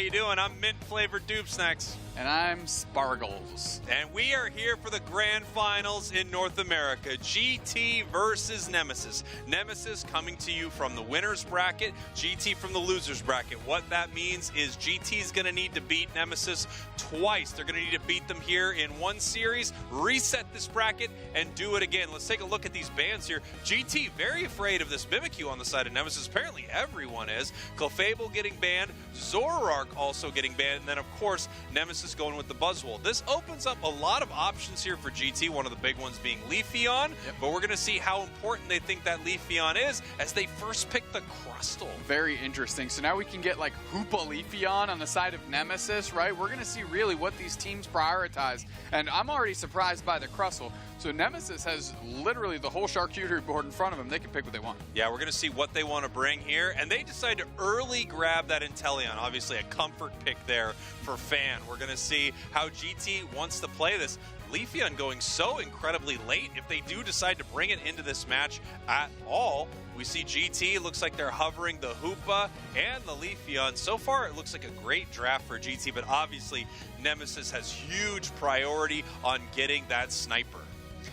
you doing? I'm mint-flavored Doobsnax. And I'm Spargles. And we are here for the grand finals in North America. GT versus Nemesis. Nemesis coming to you from the winner's bracket, GT from the loser's bracket. What that means is GT is going to need to beat Nemesis twice. They're going to need to beat them here in one series, reset this bracket, and do it again. Let's take a look at these bans here. GT very afraid of this Mimikyu on the side of Nemesis. Apparently everyone is. Clefable getting banned, Zoroark also getting banned, and then of course Nemesis going with the Buzzwole. This opens up a lot of options here for GT, one of the big ones being Leafeon, but we're going to see how important they think that Leafeon is as they first pick the Crustle. Very interesting. So now we can get like Hoopa Leafeon on the side of Nemesis, right? We're going to see really what these teams prioritize. And I'm already surprised by the Crustle. So Nemesis has literally the whole charcuterie board in front of them. They can pick what they want. Yeah, we're going to see what they want to bring here. And they decide to early grab that Inteleon. Obviously a comfort pick there for Fan. We're going to see how GT wants to play this. Leafeon going so incredibly late. If they do decide to bring it into this match at all, we see GT, looks like they're hovering the Hoopa and the Leafeon. So far, it looks like a great draft for GT, but obviously Nemesis has huge priority on getting that Sniper.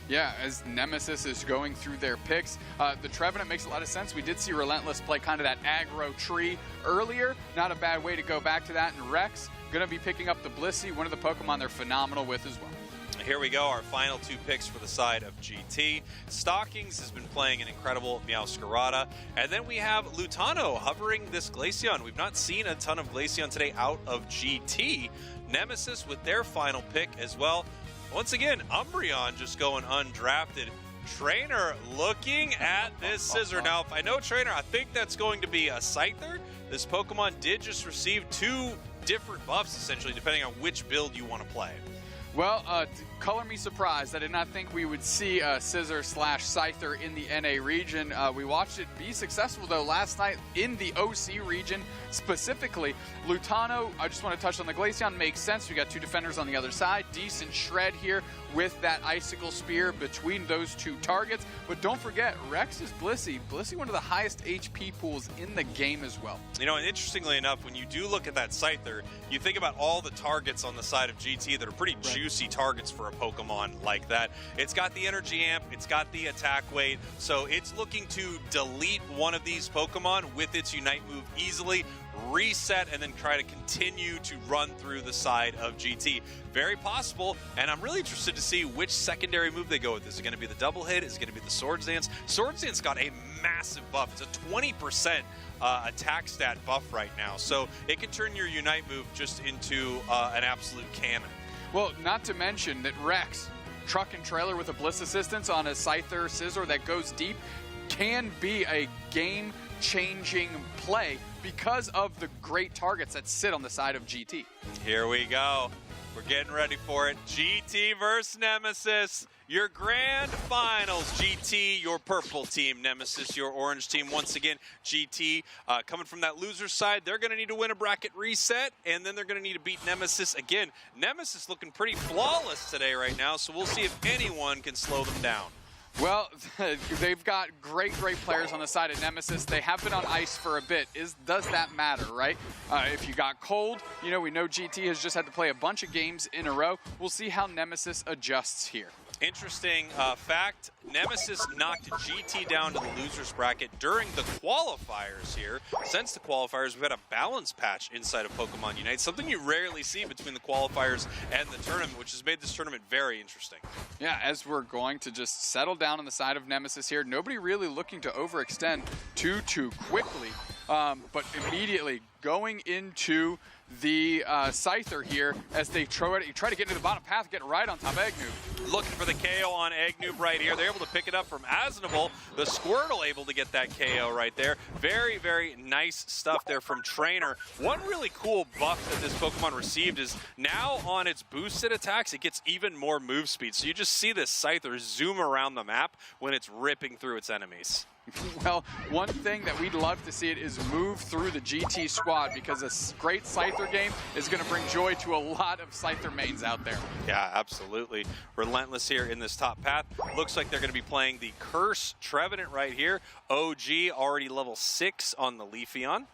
Yeah, as Nemesis is going through their picks, the Trevenant makes a lot of sense. We did see Relentless play kind of that aggro tree earlier. Not a bad way to go back to that. And Rex going to be picking up the Blissey, one of the Pokemon they're phenomenal with as well. Here we go, our final two picks for the side of GT. Stockings has been playing an incredible Meowscarada. And then we have Lutano hovering this Glaceon. We've not seen a ton of Glaceon today out of GT. Nemesis with their final pick as well. Once again, Umbreon just going undrafted. Trainer looking at this Scissor. Now, if I know Trainer, I think that's going to be a Scyther. This Pokemon did just receive two different buffs, essentially, depending on which build you want to play. Well, color me surprised. I did not think we would see a Scissor / Scyther in the NA region. We watched it be successful, though, last night in the OC region specifically. Lutano, I just want to touch on the Glaceon, makes sense. We got two defenders on the other side. Decent shred here with that Icicle Spear between those two targets. But don't forget, Rex's Blissey. Blissey, one of the highest HP pools in the game as well. You know, and interestingly enough, when you do look at that Scyther, you think about all the targets on the side of GT that are pretty juicy targets for a Pokemon like that. It's got the Energy Amp, it's got the attack weight, so it's looking to delete one of these Pokemon with its Unite move easily, reset, and then try to continue to run through the side of GT. Very possible, and I'm really interested to see which secondary move they go with. Is it going to be the double hit? Is it going to be the Swords Dance? Swords Dance got a massive buff. It's a 20% attack stat buff right now, so it can turn your Unite move just into an absolute cannon. Well, not to mention that Rex, truck and trailer with a Bliss Assistance on a Scyther Scissor that goes deep, can be a game-changing play because of the great targets that sit on the side of GT. Here we go. We're getting ready for it. GT versus Nemesis. Your grand finals. GT, your purple team. Nemesis, your orange team. Once again, GT coming from that loser side. They're going to need to win a bracket reset, and then they're going to need to beat Nemesis again. Nemesis looking pretty flawless today right now, so we'll see if anyone can slow them down. Well, they've got great players on the side of Nemesis. They have been on ice for a bit. Does that matter, right? If you got cold, you know, we know GT has just had to play a bunch of games in a row. We'll see how Nemesis adjusts here. Interesting fact, Nemesis knocked GT down to the loser's bracket during the qualifiers here. Since the qualifiers, we've had a balance patch inside of Pokemon Unite, something you rarely see between the qualifiers and the tournament, which has made this tournament very interesting. Yeah, as we're going to just settle down on the side of Nemesis here, nobody really looking to overextend too quickly, but immediately going into the Scyther here as they try to get into the bottom path, get right on top of Eggnoob. Looking for the KO on Eggnoob right here. They're able to pick it up from Asnable. The Squirtle able to get that KO right there. Very nice stuff there from Trainer. One really cool buff that this Pokemon received is now on its boosted attacks, it gets even more move speed. So you just see this Scyther zoom around the map when it's ripping through its enemies. Well, one thing that we'd love to see it is move through the GT squad, because a great Scyther game is going to bring joy to a lot of Scyther mains out there. Yeah, absolutely. Relentless here in this top path. Looks like they're going to be playing the Curse Trevenant right here. OG already level 6 on the Leafeon.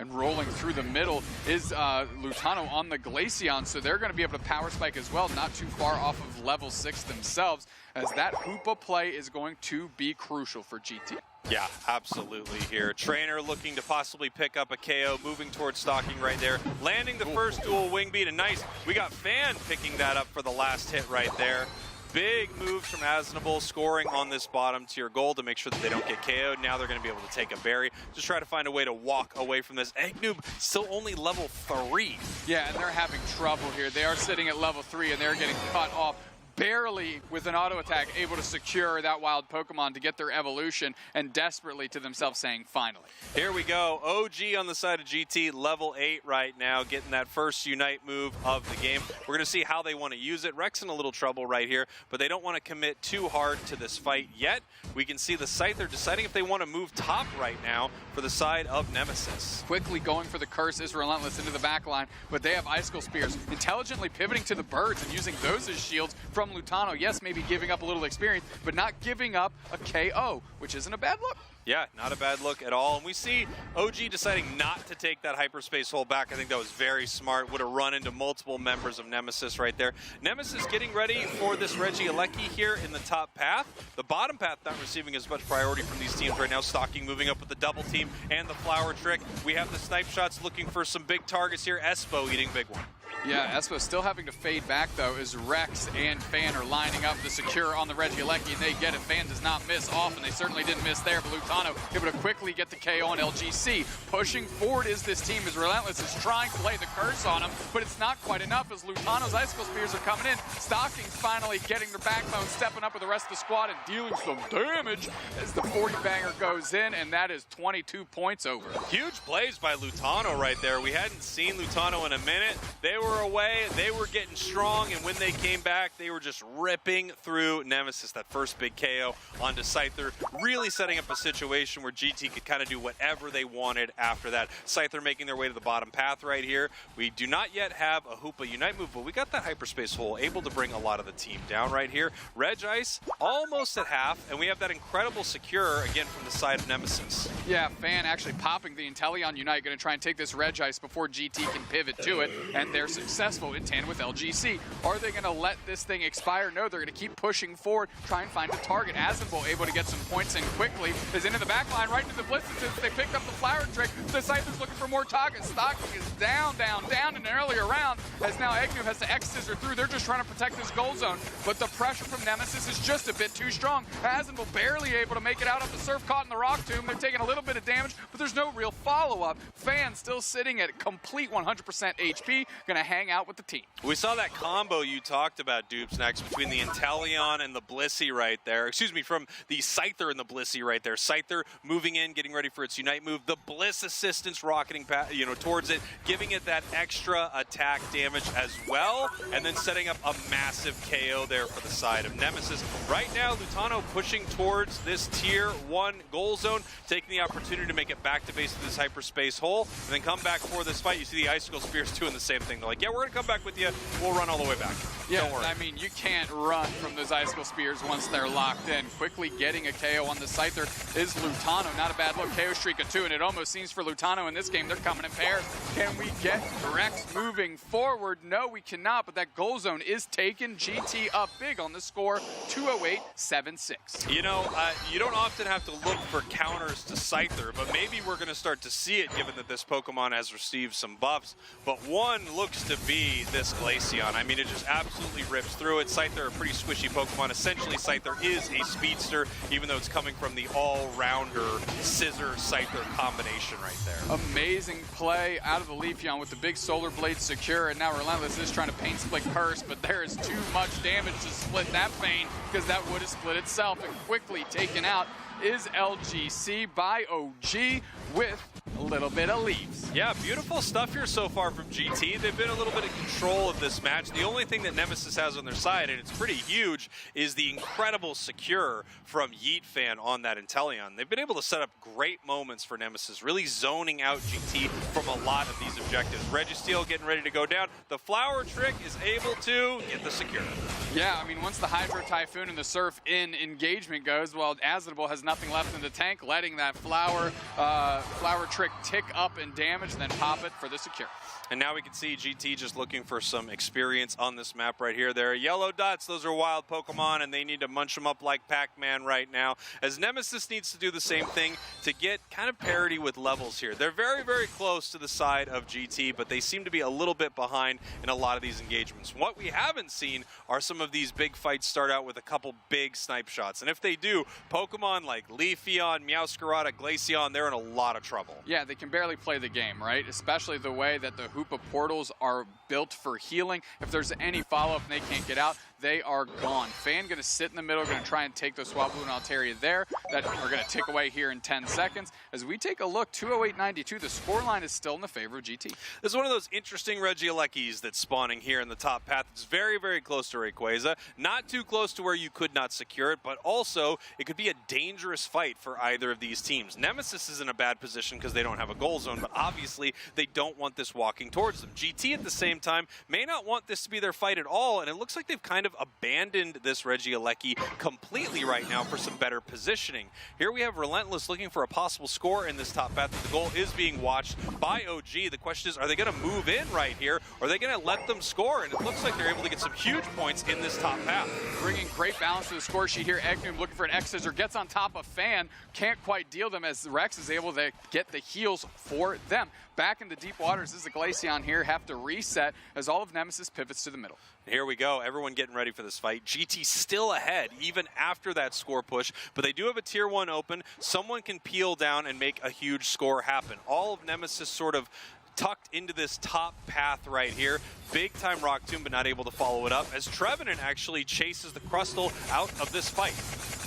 and rolling through the middle is Lutano on the Glaceon, so they're going to be able to power spike as well, not too far off of level 6 themselves, as that Hoopa play is going to be crucial for GT. Yeah, absolutely here. Trainer looking to possibly pick up a KO, moving towards stalking right there, landing the first dual wing beat, and nice. We got Fan picking that up for the last hit right there. Big moves from Asnable, scoring on this bottom tier goal to make sure that they don't get KO'd. Now they're going to be able to take a berry. Just try to find a way to walk away from this. Eggnoob still only level 3. Yeah, and they're having trouble here. They are sitting at level 3, and they're getting cut off. Barely, with an auto attack, able to secure that wild Pokemon to get their evolution, and desperately to themselves saying, finally. Here we go. OG on the side of GT, level 8 right now, getting that first Unite move of the game. We're going to see how they want to use it. Rex in a little trouble right here, but they don't want to commit too hard to this fight yet. We can see the Scyther deciding if they want to move top right now for the side of Nemesis. Quickly going for the curse is Relentless into the back line, but they have Icicle Spears, intelligently pivoting to the birds and using those as shields from Lutano. Yes, maybe giving up a little experience, but not giving up a KO, which isn't a bad look. Yeah, not a bad look at all. And we see OG deciding not to take that hyperspace hole back. I think that was very smart. Would have run into multiple members of Nemesis right there. Nemesis getting ready for this Regieleki here in the top path. The bottom path not receiving as much priority from these teams right now. Stalking moving up with the double team and the flower trick. We have the snipe shots looking for some big targets here. Espo eating big one. Yeah, Espo still having to fade back, though, as Rex and Fan are lining up the secure on the Regieleki, and they get it. Fan does not miss off, and they certainly didn't miss there, but Lutano able to quickly get the KO on LGC. Pushing forward is this team as Relentless is trying to play the curse on him, but it's not quite enough as Lutano's Icicle Spears are coming in. Stocking's finally getting their backbone, stepping up with the rest of the squad and dealing some damage as the 40 banger goes in, and that is 22 points over. Huge plays by Lutano right there. We hadn't seen Lutano in a minute. They were away, they were getting strong, and when they came back, they were just ripping through Nemesis. That first big KO onto Scyther, really setting up a situation where GT could kind of do whatever they wanted after that. Scyther making their way to the bottom path right here. We do not yet have a Hoopa Unite move, but we got that hyperspace hole, able to bring a lot of the team down right here. Regice almost at half, and we have that incredible secure again from the side of Nemesis. Yeah, Fan actually popping the Inteleon Unite, going to try and take this Regice before GT can pivot to it, and they're successful in tandem with LGC. Are they going to let this thing expire? No, they're going to keep pushing forward, try and find a target. Azenbo able to get some points in quickly, is into the back line, right into the Blitzenses. They picked up the flower trick. The Scyther's looking for more targets. Stocking is down in an earlier round, as now Eggnoob has to X-Scissor through. They're just trying to protect this goal zone, but the pressure from Nemesis is just a bit too strong. Azenbo barely able to make it out of the surf, caught in the rock tomb. They're taking a little bit of damage, but there's no real follow-up. Fan still sitting at complete 100% HP, going to hang out with the team. We saw that combo you talked about, Doobsnax, between the Inteleon and the Blissey right there. Excuse me, from the Scyther and the Blissey right there. Scyther moving in, getting ready for its Unite move. The Bliss assistance rocketing towards it, giving it that extra attack damage as well, and then setting up a massive KO there for the side of Nemesis. Right now, Lutano pushing towards this tier 1 goal zone, taking the opportunity to make it back to base of this hyperspace hole, and then come back for this fight. You see the Icicle Spears doing the same thing. They're like, yeah, we're going to come back with you. We'll run all the way back. Yeah, don't worry. I mean, you can't run from those Icicle Spears once they're locked in. Quickly getting a KO on the Scyther is Lutano. Not a bad look. KO streak of 2, and it almost seems for Lutano in this game, they're coming in pairs. Can we get Rex moving forward? No, we cannot, but that goal zone is taken. GT up big on the score, 208-7-6. You know, you don't often have to look for counters to Scyther, but maybe we're going to start to see it given that this Pokemon has received some buffs. But one looks to be this Glaceon. I mean, it just absolutely rips through it. Scyther, a pretty squishy Pokemon. Essentially, Scyther is a speedster, even though it's coming from the all-rounder Scissor-Scyther combination right there. Amazing play out of the Leafeon with the big Solar Blade secure, and now Relentless is trying to paint split curse, but there is too much damage to split that pain, because that would have split itself, and quickly taken out is LGC by OG with a little bit of leaves. Yeah, beautiful stuff here so far from GT. They've been a little bit in control of this match. The only thing that Nemesis has on their side, and it's pretty huge, is the incredible secure from Yeet Fan on that Inteleon. They've been able to set up great moments for Nemesis, really zoning out GT from a lot of these objectives. Registeel getting ready to go down. The flower trick is able to get the secure. Yeah, I mean, once the Hydro Typhoon and the Surf in engagement goes, well, Azenable has nothing left in the tank, letting that flower trick trick tick up in damage, then pop it for the secure. And now we can see GT just looking for some experience on this map right here. There are yellow dots. Those are wild Pokemon, and they need to munch them up like Pac-Man right now, as Nemesis needs to do the same thing to get kind of parity with levels here. They're very, very close to the side of GT, but they seem to be a little bit behind in a lot of these engagements. What we haven't seen are some of these big fights start out with a couple big snipe shots. And if they do, Pokemon like Leafeon, Meowscarada, Glaceon, they're in a lot of trouble. Yeah, they can barely play the game, right? Especially the way that the Hoopa portals are built for healing. If there's any follow-up and they can't get out, they are gone. Fan going to sit in the middle, going to try and take the Swablu and Altaria there. That are going to tick away here in 10 seconds. As we take a look, 208.92, the scoreline is still in the favor of GT. This is one of those interesting Regielekis that's spawning here in the top path. It's very, very close to Rayquaza. Not too close to where you could not secure it, but also it could be a dangerous fight for either of these teams. Nemesis is in a bad position because they don't have a goal zone, but obviously they don't want this walking towards them. GT at the same time may not want this to be their fight at all, and it looks like they've kind of abandoned this Regieleki completely right now for some better positioning. Here we have Relentless looking for a possible score in this top path. The goal is being watched by OG. The question is, are they going to move in right here, or are they going to let them score? And it looks like they're able to get some huge points in this top path. Bringing great balance to the score sheet here. Egnum looking for an X-Scissor, gets on top of Fan, can't quite deal them as Rex is able to get the heals for them. Back into deep waters, this is a Glaceon here, have to reset as all of Nemesis pivots to the middle. Here we go, everyone getting ready for this fight. GT still ahead, even after that score push, but they do have a tier 1 open. Someone can peel down and make a huge score happen. All of Nemesis sort of tucked into this top path right here. Big time Rock Tomb, but not able to follow it up, as Trevenant actually chases the Crustle out of this fight.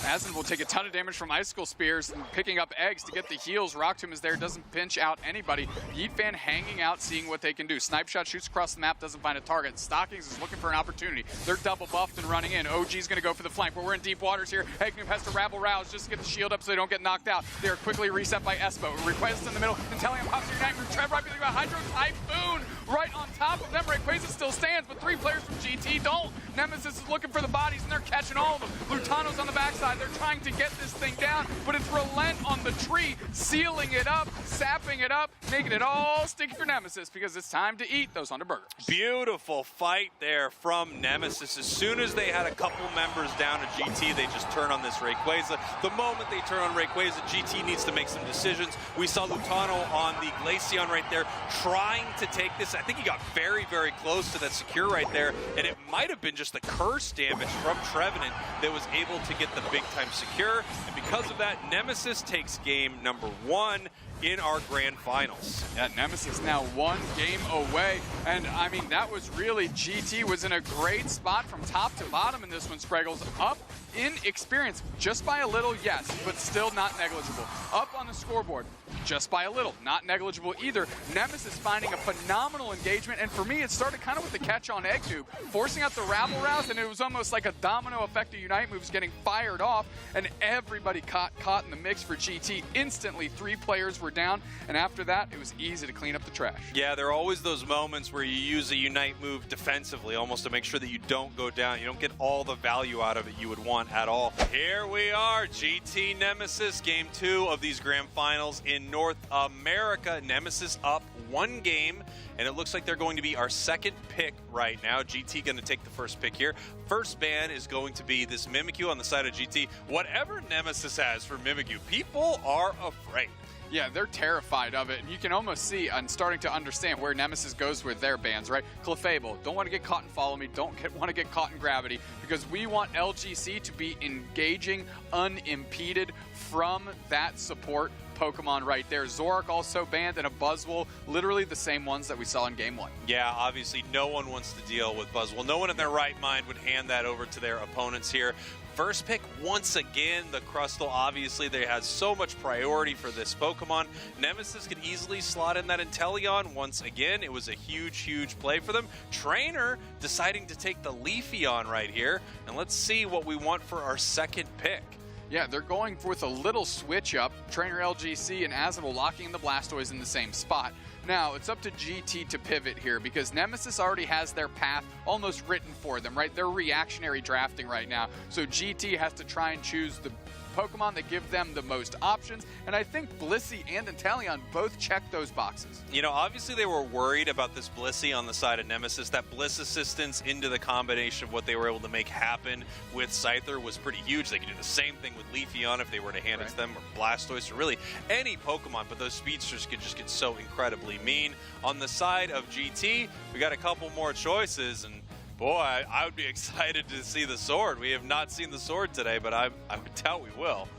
Asin will take a ton of damage from Icicle Spears and picking up eggs to get the heals. Rock Tomb is there, doesn't pinch out anybody. Yeet Fan hanging out, seeing what they can do. Snipe Shot shoots across the map, doesn't find a target. Stockings is looking for an opportunity. They're double buffed and running in. OG's going to go for the flank, but we're in deep waters here. Egnum has to rabble rouse just to get the shield up so they don't get knocked out. They are quickly reset by Espo. Rayquaza's in the middle. Inteleon pops your Unite. Trev right behind Hydro Typhoon right on top of them. Rayquaza still stands, but 3 players from GT don't. Nemesis is looking for the bodies, and they're catching all of them. Lutano's on the backside. They're trying to get this thing down, but it's Relent on the tree, sealing it up, sapping it up, making it all sticky for Nemesis because it's time to eat those Underburgers. Beautiful fight there from Nemesis. As soon as they had a couple members down at GT, they just turn on this Rayquaza. The moment they turn on Rayquaza, GT needs to make some decisions. We saw Lutano on the Glaceon right there trying to take this. I think he got very, very close to that secure right there, and it might have been just the curse damage from Trevenant that was able to get the big time secure. And because of that, Nemesis takes game number 1 in our grand finals. Yeah, Nemesis now 1 game away, and I mean, that was really, GT was in a great spot from top to bottom in this one. Spragels up in experience, just by a little, yes, but still not negligible. Up on the scoreboard, just by a little, not negligible either. Nemesis finding a phenomenal engagement, and for me, it started kind of with the catch on Eggtube, forcing out the rabble rouse, and it was almost like a domino effect of Unite moves getting fired off, and everybody caught in the mix for GT. Instantly, 3 players were down, and after that, it was easy to clean up the trash. Yeah, there are always those moments where you use a Unite move defensively, almost to make sure that you don't go down. You don't get all the value out of it you would want at all. Here we are, GT Nemesis, game 2 of these grand finals in North America. Nemesis up 1 game, and it looks like they're going to be our second pick right now. GT going to take the first pick here. First ban is going to be this Mimikyu on the side of GT. Whatever Nemesis has for Mimikyu, people are afraid. Yeah, they're terrified of it, and you can almost see and starting to understand where Nemesis goes with their bans, right? Clefable, don't want to get caught in Follow Me, don't want to get caught in Gravity, because we want LGC to be engaging unimpeded from that support Pokemon right there. Zorak also banned, and a Buzzwole, literally the same ones that we saw in game 1. Yeah, obviously no one wants to deal with Buzzwole. No one in their right mind would hand that over to their opponents here. First pick, once again, the Crustle. Obviously, they had so much priority for this Pokemon. Nemesis could easily slot in that Inteleon once again. It was a huge, huge play for them. Trainer deciding to take the Leafeon right here. And let's see what we want for our second pick. Yeah, they're going with a little switch up. Trainer LGC and Azabel locking in the Blastoise in the same spot. Now, it's up to GT to pivot here because Nemesis already has their path almost written for them, right? They're reactionary drafting right now. So GT has to try and choose the Pokemon that give them the most options, and I think Blissey and Inteleon both check those boxes. You know, obviously they were worried about this Blissey on the side of Nemesis. That Bliss assistance into the combination of what they were able to make happen with Scyther was pretty huge. They could do the same thing with Leafeon if they were to hand it to them, or Blastoise, or really any Pokemon, but those speedsters could just get so incredibly mean. On the side of GT, we got a couple more choices, and boy, I would be excited to see the sword. We have not seen the sword today, but I would doubt we will.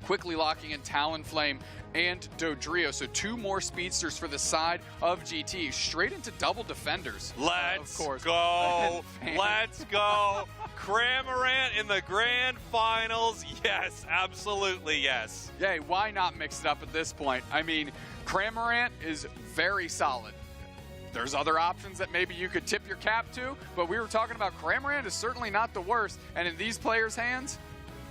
Quickly locking in Talonflame and Dodrio, so 2 more speedsters for the side of GT, straight into double defenders. Let's of course. go! Let's go! Cramorant in the grand finals. Yes, absolutely yes. Yeah, why not mix it up at this point? I mean, Cramorant is very solid. There's other options that maybe you could tip your cap to, but we were talking about Cramorant is certainly not the worst. And in these players' hands,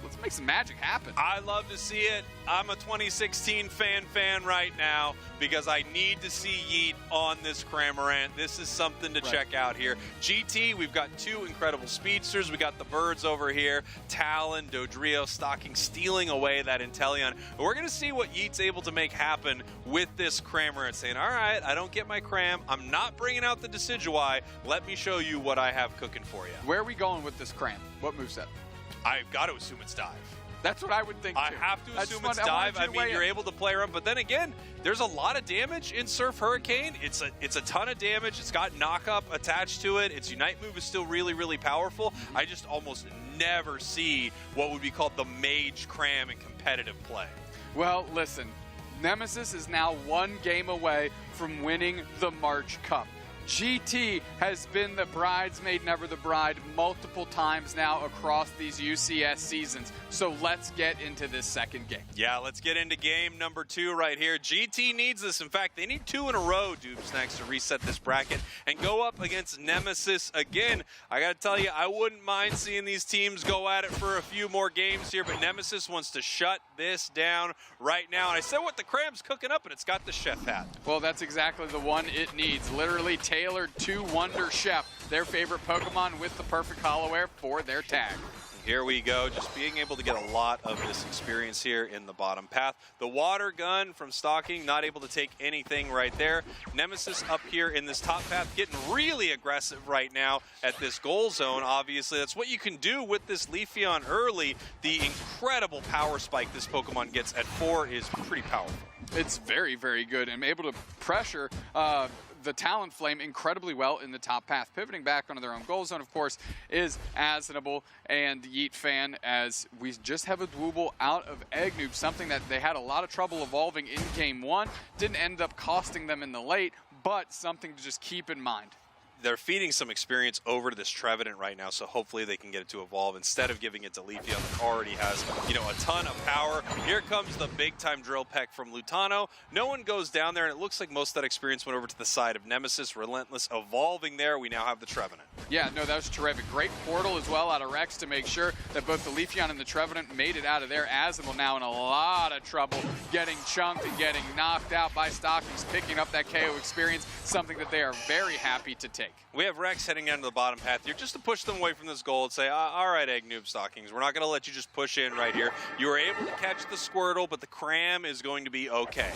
let's make some magic happen. I love to see it. I'm a 2016 fan right now because I need to see Yeet on this Cramorant. This is something to check out here. GT, we've got 2 incredible speedsters. We got the birds over here. Talon, Dodrio, Stocking, stealing away that Inteleon. But we're going to see what Yeet's able to make happen with this Cramorant, saying, all right, I don't get my Cram. I'm not bringing out the Decidueye. Let me show you what I have cooking for you. Where are we going with this Cram? What moveset? I've got to assume it's Dive. That's what I would think, too. I have to assume it's Dive. I mean, you're able to play around, but then again, there's a lot of damage in Surf Hurricane. It's a ton of damage. It's got knock-up attached to it. Its Unite move is still really, really powerful. I just almost never see what would be called the Mage Cram in competitive play. Well, listen, Nemesis is now 1 game away from winning the March Cup. GT has been the bridesmaid, never the bride, multiple times now across these UCS seasons. So let's get into this second game. Yeah, let's get into game number 2 right here. GT needs this. In fact, they need 2 in a row, Doobsnax, to reset this bracket and go up against Nemesis again. I got to tell you, I wouldn't mind seeing these teams go at it for a few more games here, but Nemesis wants to shut this down right now. And I said what the Cram's cooking up, and it's got the chef hat. Well, that's exactly the one it needs. Literally tailored to Wonder Chef, their favorite Pokemon with the perfect Hollow-Air for their tag. Here we go, just being able to get a lot of this experience here in the bottom path. The water gun from Stocking, not able to take anything right there. Nemesis up here in this top path, getting really aggressive right now at this goal zone, obviously. That's what you can do with this Leafeon early. The incredible power spike this Pokemon gets at 4 is pretty powerful. It's very, very good and able to pressure the Talonflame incredibly well in the top path. Pivoting back onto their own goal zone, of course, is Aznable and Yeet Fan, as we just have a Dwooble out of Egg Noob, something that they had a lot of trouble evolving in Game 1. Didn't end up costing them in the late, but something to just keep in mind. They're feeding some experience over to this Trevenant right now, so hopefully they can get it to evolve instead of giving it to Leafeon that already has, you know, a ton of power. Here comes the big-time Drill Peck from Lutano. No one goes down there, and it looks like most of that experience went over to the side of Nemesis. Relentless evolving there. We now have the Trevenant. Yeah, no, that was terrific. Great portal as well out of Rex to make sure that both the Leafeon and the Trevenant made it out of there. Aznable now in a lot of trouble, getting chunked and getting knocked out by Stockings, picking up that KO experience, something that they are very happy to take. We have Rex heading down to the bottom path here just to push them away from this goal and say, all right, Egg Noob Stockings, we're not going to let you just push in right here. You were able to catch the Squirtle, but the Cram is going to be okay.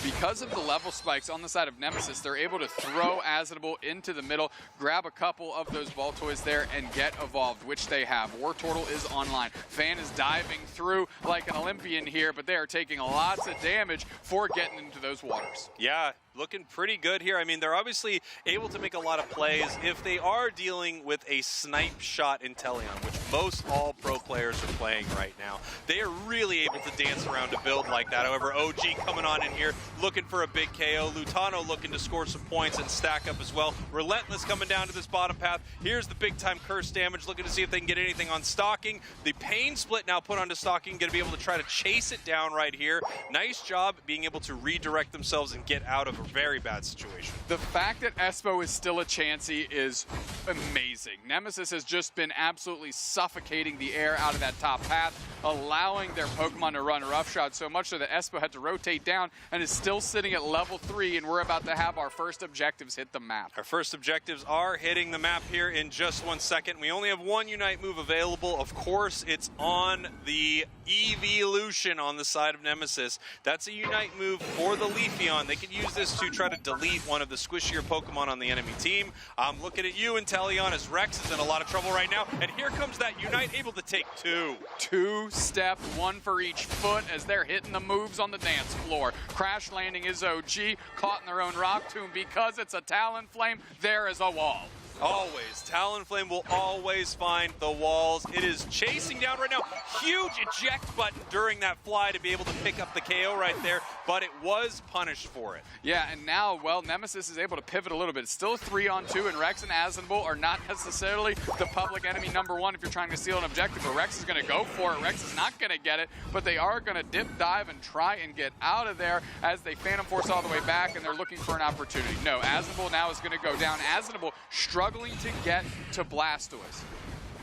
Because of the level spikes on the side of Nemesis, they're able to throw Aznable into the middle, grab a couple of those ball toys there, and get evolved, which they have. Wartortle is online. Fan is diving through like an Olympian here, but they are taking lots of damage for getting into those waters. Yeah, looking pretty good here. I mean, they're obviously able to make a lot of plays if they are dealing with a snipe shot Inteleon, which most all pro players are playing right now. They are really able to dance around a build like that. However, OG coming on in here, looking for a big KO. Lutano looking to score some points and stack up as well. Relentless coming down to this bottom path. Here's the big time curse damage, looking to see if they can get anything on Stocking. The pain split now put onto Stocking, going to be able to try to chase it down right here. Nice job being able to redirect themselves and get out of a very bad situation. The fact that Espo is still a Chansey is amazing. Nemesis has just been absolutely suffocating the air out of that top path, allowing their Pokemon to run roughshod so much so that Espo had to rotate down and is still sitting at level 3, and we're about to have our first objectives hit the map. Our first objectives are hitting the map here in just 1 second. We only have one Unite move available. Of course, it's on the Evolution on the side of Nemesis. That's a Unite move for the Leafeon. They could use this to try to delete one of the squishier Pokemon on the enemy team. I'm looking at you, Inteleon, as Rex is in a lot of trouble right now. And here comes that Unite, able to take 2. 2-step, 1 for each foot as they're hitting the moves on the dance floor. Crash landing is OG, caught in their own rock tomb because it's a Talonflame. There is a wall. Always. Talonflame will always find the walls. It is chasing down right now. Huge eject button during that fly to be able to pick up the KO right there, but it was punished for it. Yeah, and now, well, Nemesis is able to pivot a little bit. It's still 3-on-2, and Rex and Azenbull are not necessarily the public enemy #1 if you're trying to steal an objective, but Rex is going to go for it. Rex is not going to get it, but they are going to dip, dive, and try and get out of there as they Phantom Force all the way back, and they're looking for an opportunity. No, Azenbull now is going to go down. Azenbull struggling to get to Blastoise.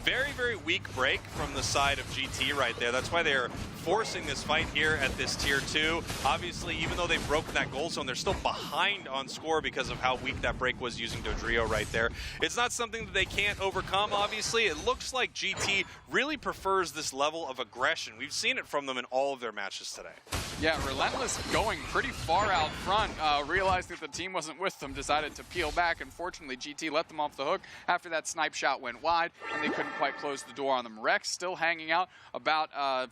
Very, very weak break from the side of GT right there. That's why they're forcing this fight here at this tier 2. Obviously, even though they've broken that goal zone, they're still behind on score because of how weak that break was using Dodrio right there. It's not something that they can't overcome, obviously. It looks like GT really prefers this level of aggression. We've seen it from them in all of their matches today. Yeah, Relentless going pretty far out front, realized that the team wasn't with them, decided to peel back. Unfortunately, GT let them off the hook after that snipe shot went wide, and they couldn't quite close the door on them. Rex still hanging out about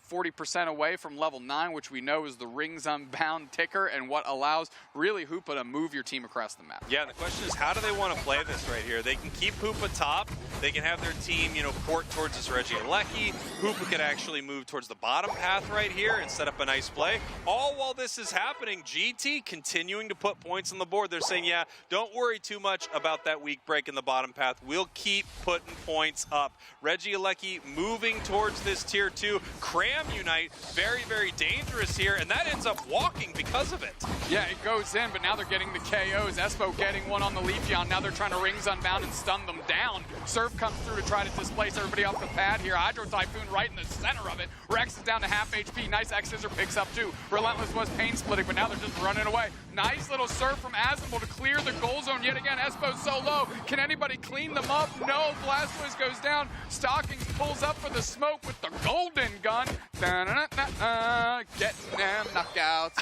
40% away from level 9, which we know is the Rings Unbound ticker and what allows really Hoopa to move your team across the map. Yeah, the question is, how do they want to play this right here? They can keep Hoopa top. They can have their team, port towards this Regieleki. Hoopa could actually move towards the bottom path right here and set up a nice play. All while this is happening, GT continuing to put points on the board. They're saying, yeah, don't worry too much about that weak break in the bottom path. We'll keep putting points up. Regieleki moving towards this tier 2. Cram Unite, very, very dangerous here, and that ends up walking because of it. Yeah, it goes in, but now they're getting the KOs. Espo getting one on the Leafeon. Now they're trying to Rings Unbound and stun them down. Surf comes through to try to displace everybody off the pad here. Hydro Typhoon right in the center of it. Rex is down to half HP. Nice X-Scissor picks up 2. Relentless was pain splitting, but now they're just running away. Nice little Surf from Azenbull to clear the goal zone yet again. Espo's so low. Can anybody clean them up? No. Blastoise goes down. Stockings pulls up for the smoke with the golden gun. Getting them knockouts.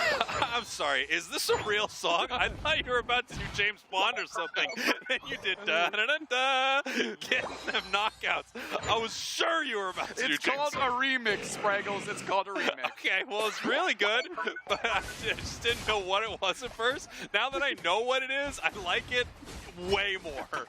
I'm sorry, is this a real song? I thought you were about to do James Bond or something. And you did da-da-da-da, getting them knockouts. I was sure you were about to do James Bond. It's called a remix, Spragels. It's called a remix. Okay, well, it's really good, but I just didn't know what it was at first. Now that I know what it is, I like it way more.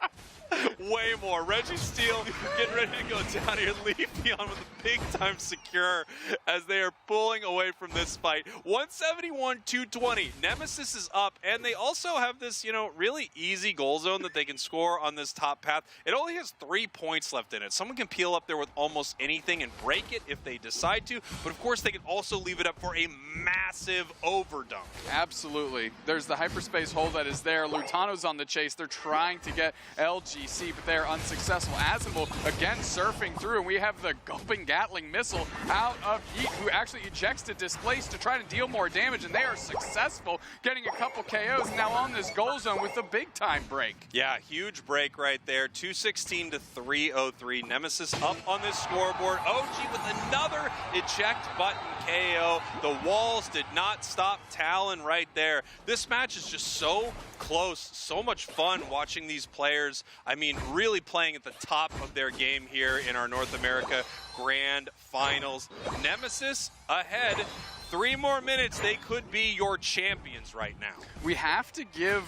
Way more. Registeel getting ready to go down here. Leafeon with a big-time secure as they are pulling away from this fight. 171-220. Nemesis is up, and they also have this, really easy goal zone that they can score on this top path. It only has 3 points left in it. Someone can peel up there with almost anything and break it if they decide to, but of course they can also leave it up for a massive overdunk. Absolutely. There's the hyperspace hole that is there. Lutano's on the chase. They're trying to get LGC, but they're unsuccessful. Azenbull again surfing through, and we have the Gulping Gatling missile out of Yeet, who actually ejects to displace to try to deal more damage, and they are successful, getting a couple KOs now on this goal zone with a big-time break. Yeah, huge break right there. 216 to 303. Nemesis up on this scoreboard. OG with another eject button KO. The walls did not stop Talon right there. This match is just so close, so much fun watching these players. I mean, really playing at the top of their game here in our North America Grand Finals. Nemesis ahead. 3 more minutes, they could be your champions right now. We have to give,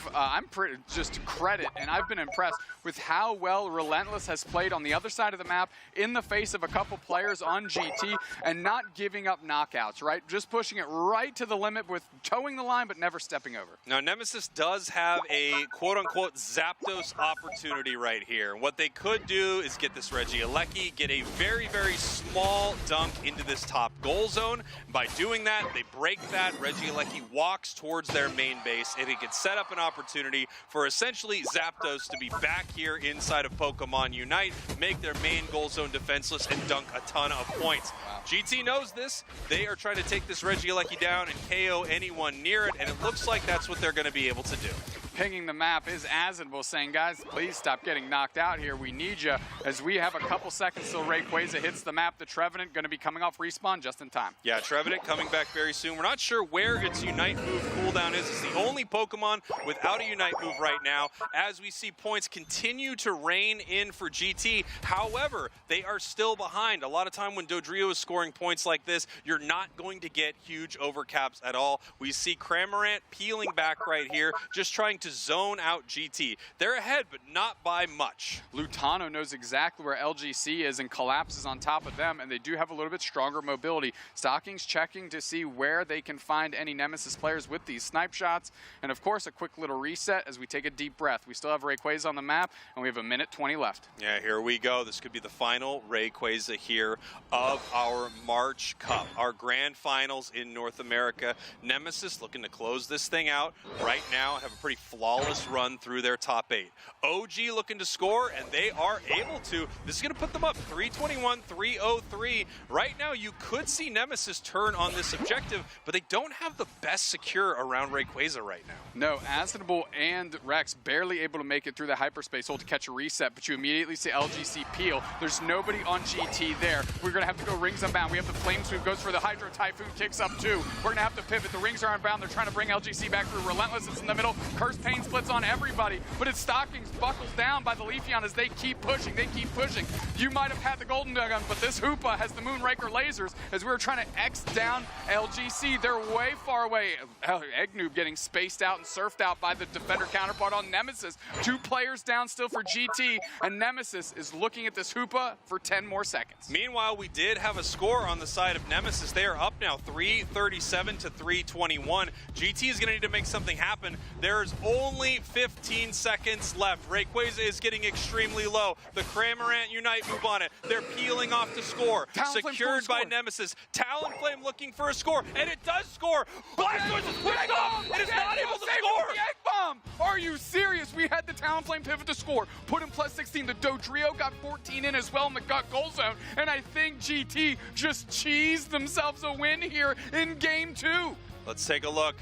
just credit, and I've been impressed with how well Relentless has played on the other side of the map in the face of a couple players on GT and not giving up knockouts, right? Just pushing it right to the limit with towing the line but never stepping over. Now, Nemesis does have a quote-unquote Zapdos opportunity right here. What they could do is get this Regieleki, get a very, very small dunk into this top goal zone. By doing that, that, they break that. Regieleki walks towards their main base, and it can set up an opportunity for essentially Zapdos to be back here inside of Pokemon Unite, make their main goal zone defenseless, and dunk a ton of points. Wow. GT knows this. They are trying to take this Regieleki down and KO anyone near it, and it looks like that's what they're going to be able to do. Pinging the map is Azinable, saying, guys, please stop getting knocked out here. We need you, as we have a couple seconds till Rayquaza hits the map. The Trevenant going to be coming off respawn just in time. Yeah, Trevenant coming back very soon. We're not sure where its Unite move cooldown is. It's the only Pokemon without a Unite move right now, as we see points continue to rain in for GT. However, they are still behind. A lot of time when Dodrio is scoring points like this, you're not going to get huge overcaps at all. We see Cramorant peeling back right here, just trying to zone out GT. They're ahead, but not by much. Lutano knows exactly where LGC is and collapses on top of them, and they do have a little bit stronger mobility. Stockings checking to see where they can find any Nemesis players with these snipe shots, and of course a quick little reset as we take a deep breath. We still have Rayquaza on the map, and we have 1:20 left. Yeah, here we go. This could be the final Rayquaza here of our March Cup, our grand finals in North America. Nemesis looking to close this thing out right now, have a pretty flawless run through their top 8. OG looking to score, and they are able to. This is going to put them up 321, 303. Right now, you could see Nemesis turn on this objective, but they don't have the best secure around Rayquaza right now. No, Azinable and Rex barely able to make it through the hyperspace hole to catch a reset, but you immediately see LGC peel. There's nobody on GT there. We're going to have to go rings unbound. We have the Flame Sweep, goes for the Hydro Typhoon, kicks up too. We're going to have to pivot. The rings are unbound. They're trying to bring LGC back through. Relentless is in the middle. Curse Pain splits on everybody, but its Stockings buckles down by the Leafeon as they keep pushing. They keep pushing. You might have had the Golden Gun, but this Hoopa has the Moonraker lasers as we were trying to X down LGC. They're way far away. Eggnoob getting spaced out and surfed out by the defender counterpart on Nemesis. 2 players down still for GT, and Nemesis is looking at this Hoopa for 10 more seconds. Meanwhile, we did have a score on the side of Nemesis. They are up now 337 to 321. GT is going to need to make something happen. There's only 15 seconds left. Rayquaza is getting extremely low. The Cramorant Unite move on it. They're peeling off to score. Secured by Nemesis. Talonflame looking for a score, and it does score. Blastoise is pushed off. It is not able to score. The Egg Bomb! Are you serious? We had the Talonflame pivot to score. Put in plus 16. The Dodrio got 14 in as well in the gut goal zone, and I think GT just cheesed themselves a win here in game 2. Let's take a look.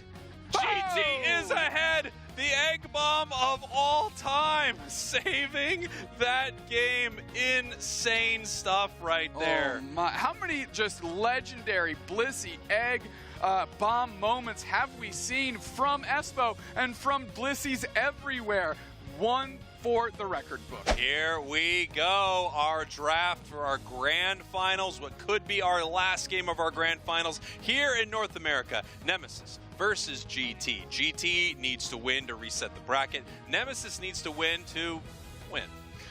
GT is ahead. The Egg Bomb of all time, saving that game. Insane stuff right there. Oh my, how many just legendary Blissey Egg Bomb moments have we seen from Espo and from Blissey's everywhere? One for the record book. Here we go, our draft for our grand finals, what could be our last game of our grand finals here in North America. Nemesis versus GT. GT needs to win to reset the bracket. Nemesis needs to win to win.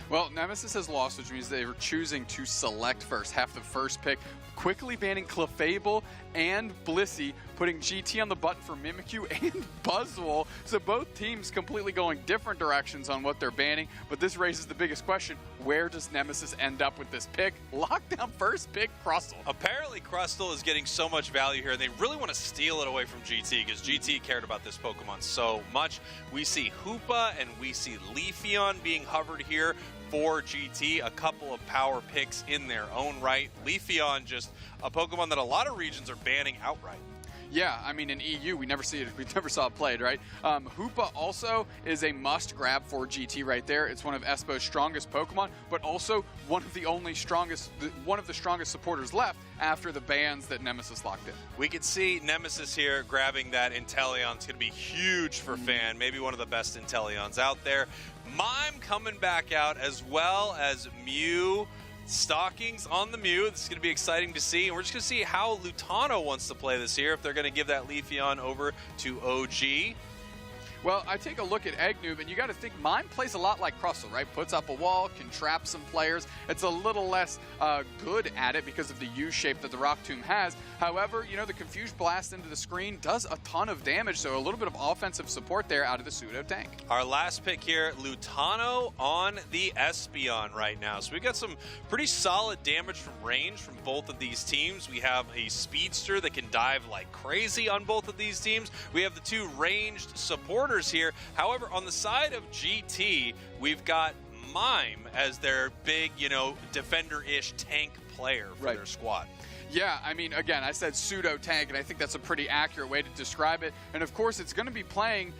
Well, Nemesis has lost, which means they were choosing to select first, have the first pick, quickly banning Clefable and Blissey, putting GT on the button for Mimikyu and Buzzwole. So both teams completely going different directions on what they're banning, but this raises the biggest question: where does Nemesis end up with this pick? Lockdown first pick, Crustle. Apparently Crustle is getting so much value here, and they really want to steal it away from GT because GT cared about this Pokemon so much. We see Hoopa and we see Leafeon being hovered here for GT, a couple of power picks in their own right. Leafeon, just a Pokemon that a lot of regions are banning outright. Yeah, I mean, in EU, we never saw it played, right? Hoopa also is a must-grab for GT right there. It's one of Espo's strongest Pokemon, but also one of the strongest supporters left after the bans that Nemesis locked in. We could see Nemesis here grabbing that Inteleon. It's going to be huge for Fan, maybe one of the best Inteleons out there. Mime coming back out, as well as Mew. Stockings on the Mew. This is going to be exciting to see, and we're just going to see how Lutano wants to play this here, if they're going to give that Leafeon over to OG. Well, I take a look at Eggnoob, and you got to think Mime plays a lot like Crustle, right? Puts up a wall, can trap some players. It's a little less good at it because of the U shape that the Rock Tomb has. However, you know, the Confuse Blast into the screen does a ton of damage, so a little bit of offensive support there out of the pseudo tank. Our last pick here, Lutano on the Espeon right now. So we got some pretty solid damage from range from both of these teams. We have a speedster that can dive like crazy on both of these teams. We have the two ranged supporters here. However, on the side of GT, we've got Mime as their big, you know, defender-ish tank player for their squad. Yeah, I mean, again, I said pseudo tank, and I think that's a pretty accurate way to describe it. And of course, it's going to be playing,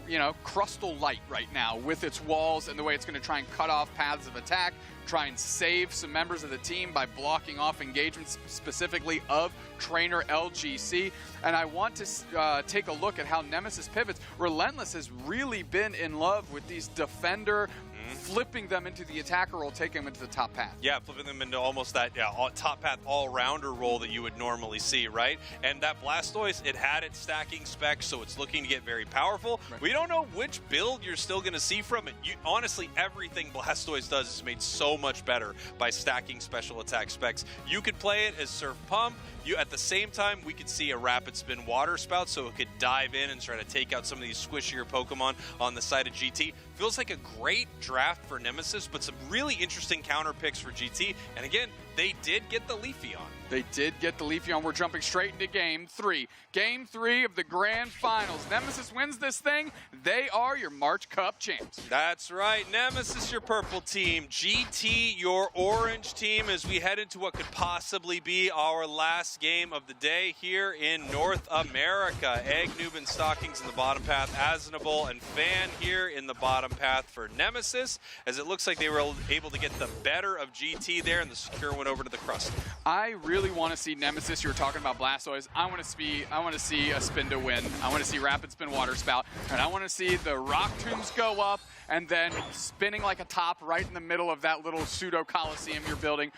you know, Crustle Light right now with its walls and the way it's going to try and cut off paths of attack, try and save some members of the team by blocking off engagements specifically of trainer LGC. And I want to take a look at how Nemesis pivots. Relentless has really been in love with these defender, flipping them into the attacker role, taking them into the top path. Yeah, flipping them into almost that top path all-rounder role that you would normally see, right? And that Blastoise, it had its stacking specs, so it's looking to get very powerful. Right. We don't know which build you're still going to see from it. Honestly, everything Blastoise does is made so much better by stacking special attack specs. You could play it as Surf Pump. At the same time, we could see a Rapid Spin Water Spout, so it could dive in and try to take out some of these squishier Pokemon on the side of GT. Feels like a great draft for Nemesis, but some really interesting counter picks for GT. And again, they did get the Leafeon. They did get the Leafeon. We're jumping straight into Game 3. Game 3 of the Grand Finals. Nemesis wins this thing. They are your March Cup champs. That's right. Nemesis, your purple team. GT, your orange team, as we head into what could possibly be our last game of the day here in North America. Eggnoob and Stockings in the bottom path. Asinable and Fan here in the bottom path for Nemesis, as it looks like they were able to get the better of GT there, and the secure went over to the Crust. I really want to see Nemesis. You were talking about Blastoise. I want to see a spin to win. I want to see Rapid Spin Water Spout, and I want to see the Rock Tombs go up and then spinning like a top right in the middle of that little pseudo coliseum you're building,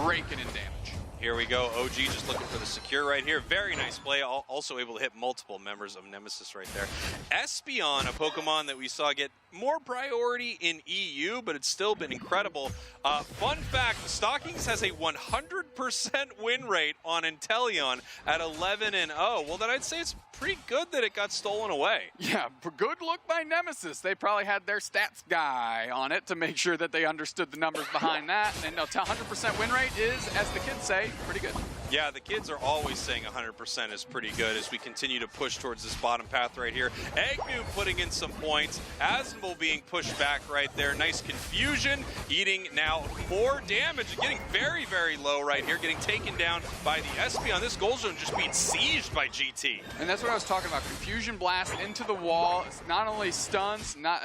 raking in damage. Here we go. OG just looking for the secure right here. Very nice play. Also able to hit multiple members of Nemesis right there. Espeon, a Pokemon that we saw get more priority in EU, but it's still been incredible. Fun fact, Stockings has a 100% win rate on Inteleon at 11-0. Well, then I'd say it's pretty good that it got stolen away. Yeah, good look by Nemesis. They probably had their stats guy on it to make sure that they understood the numbers behind that. And 100% win rate is, as the kids say, pretty good. Yeah, the kids are always saying 100% is pretty good as we continue to push towards this bottom path right here. Eggnoob putting in some points. Asinable being pushed back right there. Nice confusion. Eating now 4 damage. Getting very, very low right here. Getting taken down by the Espeon. This goal zone just being sieged by GT. And that's what I was talking about. Confusion Blast into the wall. It's not only stuns, not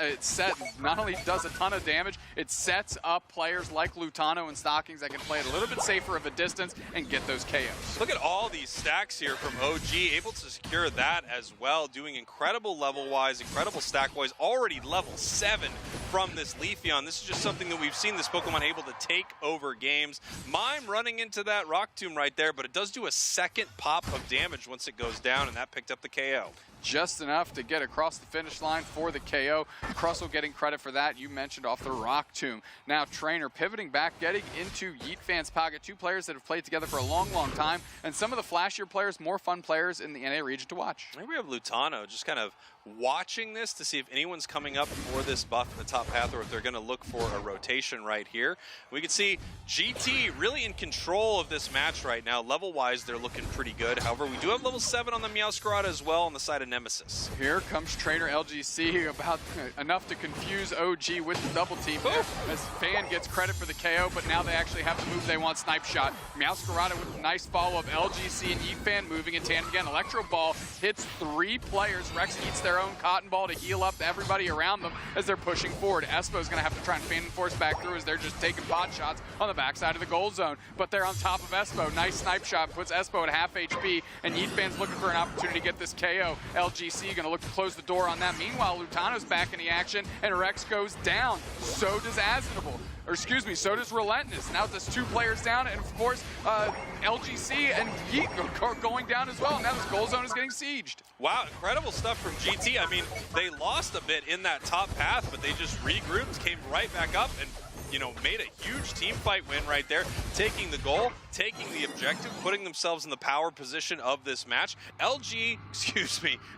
only does a ton of damage, it sets up players like Lutano and Stockings that can play it a little bit safer of a distance and get those KOs. Look at all these stacks here from OG, able to secure that as well, doing incredible level-wise, incredible stack-wise, already level 7 from this Leafeon. This is just something that we've seen this Pokemon able to take over games. Mime running into that Rock Tomb right there, but it does do a second pop of damage once it goes down, and that picked up the KO. Just enough to get across the finish line for the KO. Crustle getting credit for that. You mentioned off the Rock Tomb. Now Trainer pivoting back, getting into Yeet Fan's pocket. 2 players that have played together for a long, long time, and some of the flashier players, more fun players in the NA region to watch. Maybe we have Lutano just kind of watching this to see if anyone's coming up for this buff in the top path, or if they're going to look for a rotation right here. We can see GT really in control of this match right now. Level-wise, they're looking pretty good. However, we do have level 7 on the Meowscarada as well on the side of Nemesis. Here comes Trainer LGC, about enough to confuse OG with the double team there, as Fan gets credit for the KO, but now they actually have the move they want, Snipe Shot. Meowscarada with a nice follow-up. LGC and Yeet Fan moving in tandem again. Electro Ball hits 3 players. Rex eats their own Cotton Ball to heal up everybody around them as they're pushing forward. Espo's going to have to try and Fan Force back through as they're just taking pot shots on the backside of the goal zone, but they're on top of Espo. Nice Snipe Shot puts Espo at half HP, and Yeet Fan's looking for an opportunity to get this KO. LGC going to look to close the door on that. Meanwhile, Lutano's back in the action, and Rex goes down. So does Asinable. so does Relentless. Now there's 2 players down, and of course, LGC and Yeet are going down as well. Now this goal zone is getting sieged. Wow, incredible stuff from GT. I mean, they lost a bit in that top path, but they just regrouped, came right back up, and made a huge team fight win right there, taking the goal, taking the objective, putting themselves in the power position of this match.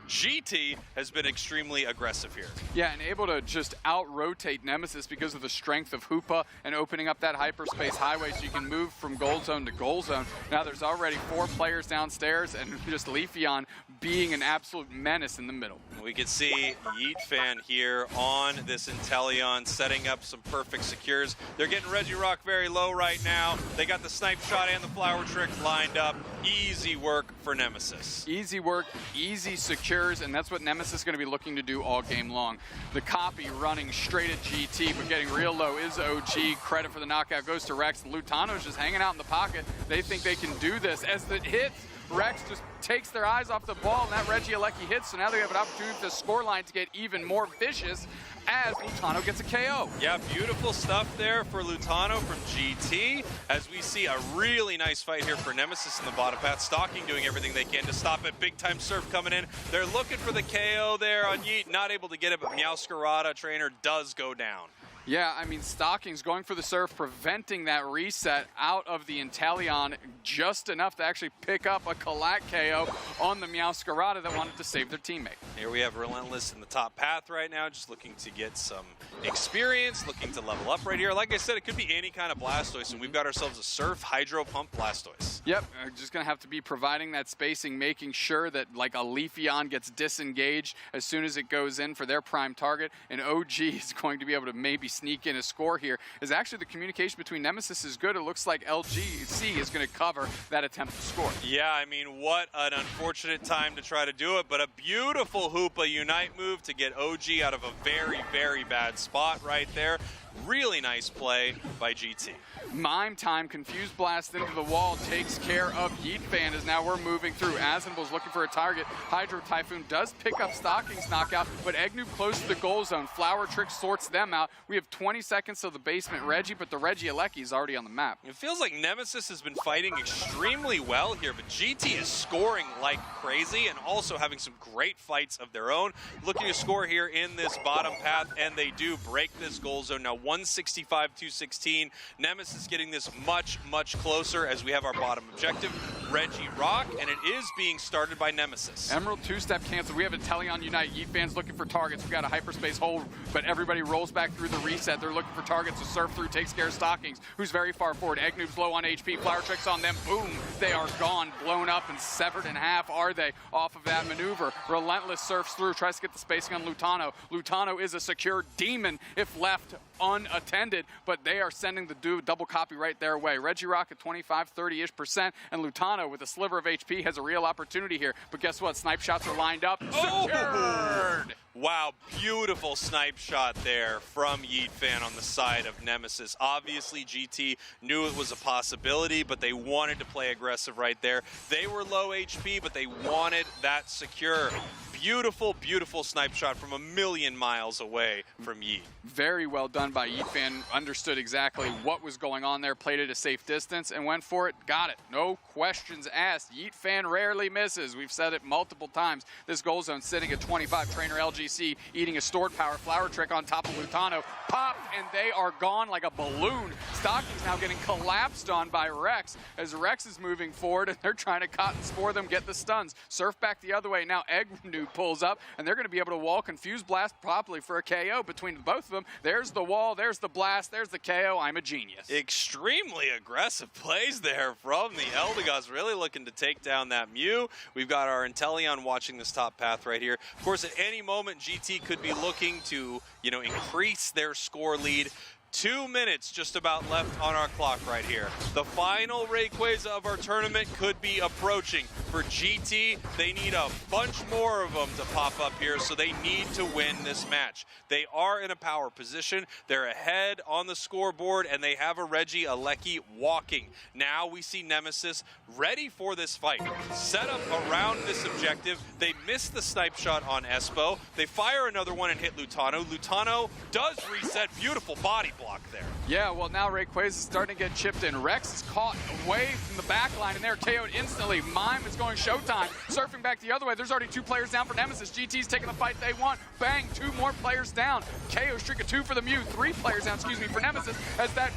GT has been extremely aggressive here. Yeah, and able to just out-rotate Nemesis because of the strength of Hoopa and opening up that hyperspace highway so you can move from goal zone to goal zone. Now there's already 4 players downstairs, and just Leafeon being an absolute menace in the middle. We can see Yeetfan here on this Inteleon setting up some perfect secures. They're getting Regirock very low right now. They got the snipe shot and the flower trick lined up. Easy work for Nemesis. Easy work, easy secures, and that's what Nemesis is going to be looking to do all game long. The copy running straight at GT, but getting real low is OG. Credit for the knockout goes to Rex. Lutano's just hanging out in the pocket. They think they can do this. As the hits, Rex just takes their eyes off the ball, and that Regieleki hits, so now they have an opportunity for the scoreline to get even more vicious as Lutano gets a KO. Yeah, beautiful stuff there for Lutano from GT, as we see a really nice fight here for Nemesis in the bottom path. Stalking doing everything they can to stop it. Big time Surf coming in. They're looking for the KO there on Yeet, not able to get it, but Meowscarada trainer does go down. Yeah, I mean, Stocking's going for the Surf, preventing that reset out of the Inteleon just enough to actually pick up a Kalak KO on the Meowscarada that wanted to save their teammate. Here we have Relentless in the top path right now, just looking to get some experience, looking to level up right here. Like I said, it could be any kind of Blastoise, and we've got ourselves a Surf Hydro Pump Blastoise. Yep, just going to have to be providing that spacing, making sure that like a Leafeon gets disengaged as soon as it goes in for their prime target, and OG is going to be able to maybe sneak in a score here. Is actually the communication between Nemesis is good. It looks like LGC is going to cover that attempt to score. Yeah, I mean, what an unfortunate time to try to do it, but a beautiful Hoopa Unite move to get OG out of a very, very bad spot right there. Really nice play by GT. Mime time, Confused Blast into the wall, takes care of Yeetfan as now we're moving through. Azenble's looking for a target. Hydro Typhoon does pick up Stocking's knockout, but Eggnoob close to the goal zone. Flower Trick sorts them out. We have 20 seconds to the basement Reggie, but the Regieleki is already on the map. It feels like Nemesis has been fighting extremely well here, but GT is scoring like crazy and also having some great fights of their own. Looking to score here in this bottom path, and they do break this goal zone. Now 165-216. Nemesis getting this much, much closer as we have our bottom objective, Regirock, and it is being started by Nemesis. Emerald two-step canceled. We have Inteleon Unite. Yeetfan's looking for targets. We got a hyperspace hold, but everybody rolls back through the reset. They're looking for targets to surf through, takes care of Stockings, who's very far forward. Eggnoob's low on HP. Flower Trick's on them. Boom. They are gone, blown up and severed in half, are they, off of that maneuver. Relentless surfs through, tries to get the spacing on Lutano. Lutano is a secure demon if left unattended, but they are sending the double copy right their way. Regirock at 25-30-ish%, and Lutano with a sliver of HP has a real opportunity here. But guess what? Snipe shots are lined up. Secured! Wow, beautiful snipe shot there from Yeetfan on the side of Nemesis. Obviously, GT knew it was a possibility, but they wanted to play aggressive right there. They were low HP, but they wanted that secure. Beautiful, beautiful snipe shot from a million miles away from Yeet. Very well done by Yeetfan. Understood exactly what was going on there, played it a safe distance, and went for it. Got it. No questions asked. Yeetfan rarely misses. We've said it multiple times. This goal zone sitting at 25. Trainer LGC eating a stored power Flower Trick on top of Lutano. Popped, and they are gone like a balloon. Stocking's now getting collapsed on by Rex as Rex is moving forward, and they're trying to cotton spore them, get the stuns. Surf back the other way. Now Eggnoob pulls up, and they're going to be able to wall Confused Blast properly for a KO between both of them. There's the wall, there's the blast, there's the KO. I'm a genius. Extremely aggressive plays there from the Eldegoss, really looking to take down that Mew. We've got our Inteleon watching this top path right here. Of course, at any moment, GT could be looking to, increase their score lead. 2 minutes just about left on our clock right here. The final Rayquaza of our tournament could be approaching. For GT, they need a bunch more of them to pop up here, so they need to win this match. They are in a power position. They're ahead on the scoreboard, and they have a Reggie Alecki walking. Now we see Nemesis ready for this fight. Set up around this objective. They miss the snipe shot on Espo. They fire another one and hit Lutano. Lutano does reset. Beautiful body block there. Yeah, well, now Rayquaza is starting to get chipped in. Rex is caught away from the back line, and they're KO'd instantly. Mime is going showtime. Surfing back the other way. There's already 2 players down for Nemesis. GT's taking the fight they want. Bang, 2 more players down. KO streak of 2 for the Mew. 3 players down, for Nemesis, as that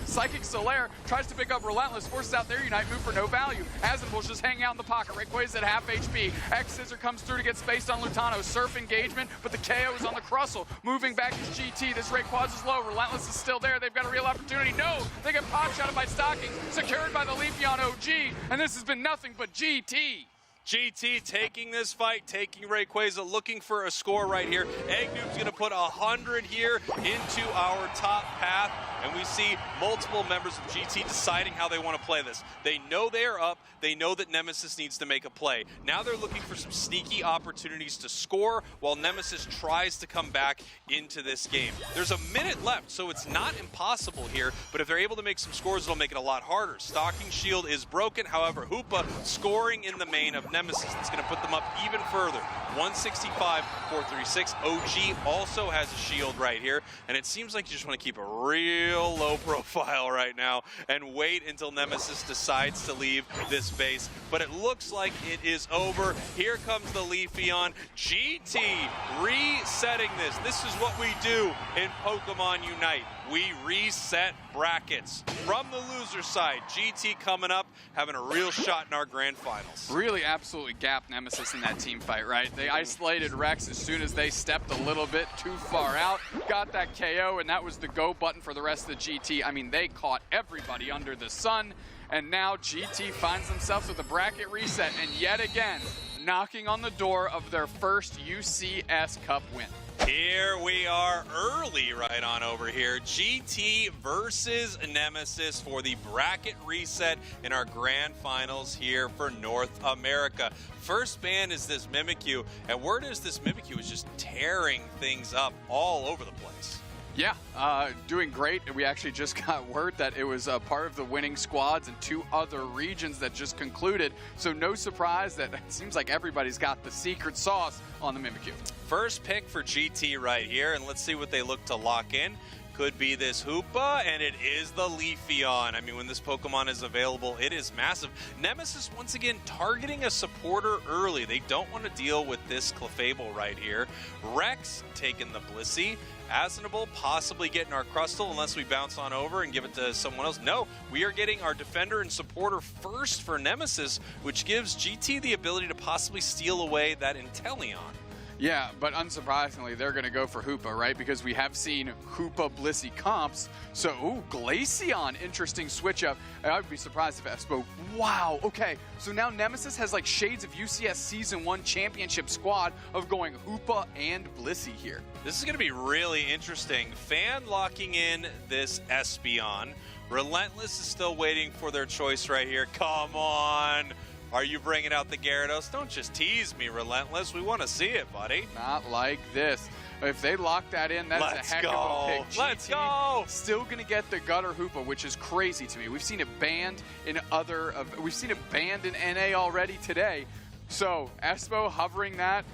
Psychic Solaire tries to pick up Relentless, forces out their Unite move for no value. Asinable's just hanging out in the pocket. Rayquaza at half HP. X-Scissor comes through to get spaced on Lutano. Surf engagement, but the KO is on the Crustle. Moving back is GT. This Rayquaza is low. Relentless is still there. They've got a real opportunity. No! They get pop shotted by Stockings, secured by the Leafeon OG, and this has been nothing but GT. GT taking this fight, taking Rayquaza, looking for a score right here. Eggnoob's going to put 100 here into our top path, and we see multiple members of GT deciding how they want to play this. They know they are up. They know that Nemesis needs to make a play. Now they're looking for some sneaky opportunities to score while Nemesis tries to come back into this game. There's a minute left, so it's not impossible here, but if they're able to make some scores, it'll make it a lot harder. Stocking shield is broken. However, Hoopa scoring in the main of Nemesis. That's going to put them up even further. 165, 436. OG also has a shield right here, and it seems like you just want to keep a real low profile right now and wait until Nemesis decides to leave this base. But it looks like it is over. Here comes the Leafeon. GT resetting this. This is what we do in Pokemon Unite. We reset brackets. From the loser side, GT coming up, having a real shot in our grand finals. Really absolutely gapped Nemesis in that team fight, right? They isolated Rex as soon as they stepped a little bit too far out, got that KO, and that was the go button for the rest of the GT. I mean, they caught everybody under the sun, and now GT finds themselves with a bracket reset, and yet again, knocking on the door of their first UCS Cup win. Here we are early right on over here. GT versus Nemesis for the bracket reset in our grand finals here for North America. First ban is this Mimikyu, and word is this Mimikyu is just tearing things up all over the place. Yeah, doing great. We actually just got word that it was part of the winning squads in 2 other regions that just concluded. So no surprise that it seems like everybody's got the secret sauce on the Mimikyu. First pick for GT right here, and let's see what they look to lock in. Could be this Hoopa, and it is the Leafeon. I mean, when this Pokemon is available, it is massive. Nemesis, once again, targeting a supporter early. They don't want to deal with this Clefable right here. Rex taking the Blissey. Asinable possibly getting our Crustle unless we bounce on over and give it to someone else. No, we are getting our defender and supporter first for Nemesis, which gives GT the ability to possibly steal away that Inteleon. Yeah, but unsurprisingly, they're going to go for Hoopa, right? Because we have seen Hoopa Blissey comps. So, ooh, Glaceon, interesting switch up. I would be surprised if Espo. Wow, okay. So now Nemesis has like shades of UCS Season 1 Championship squad of going Hoopa and Blissey here. This is going to be really interesting. Fan locking in this Espeon. Relentless is still waiting for their choice right here. Come on. Are you bringing out the Gyarados? Don't just tease me, Relentless. We want to see it, buddy. Not like this. If they lock that in, that is a heck of a pick. GT Let's go. Still going to get the Gutter Hoopa, which is crazy to me. We've seen it banned in we've seen it banned in NA already today. So Espo hovering that.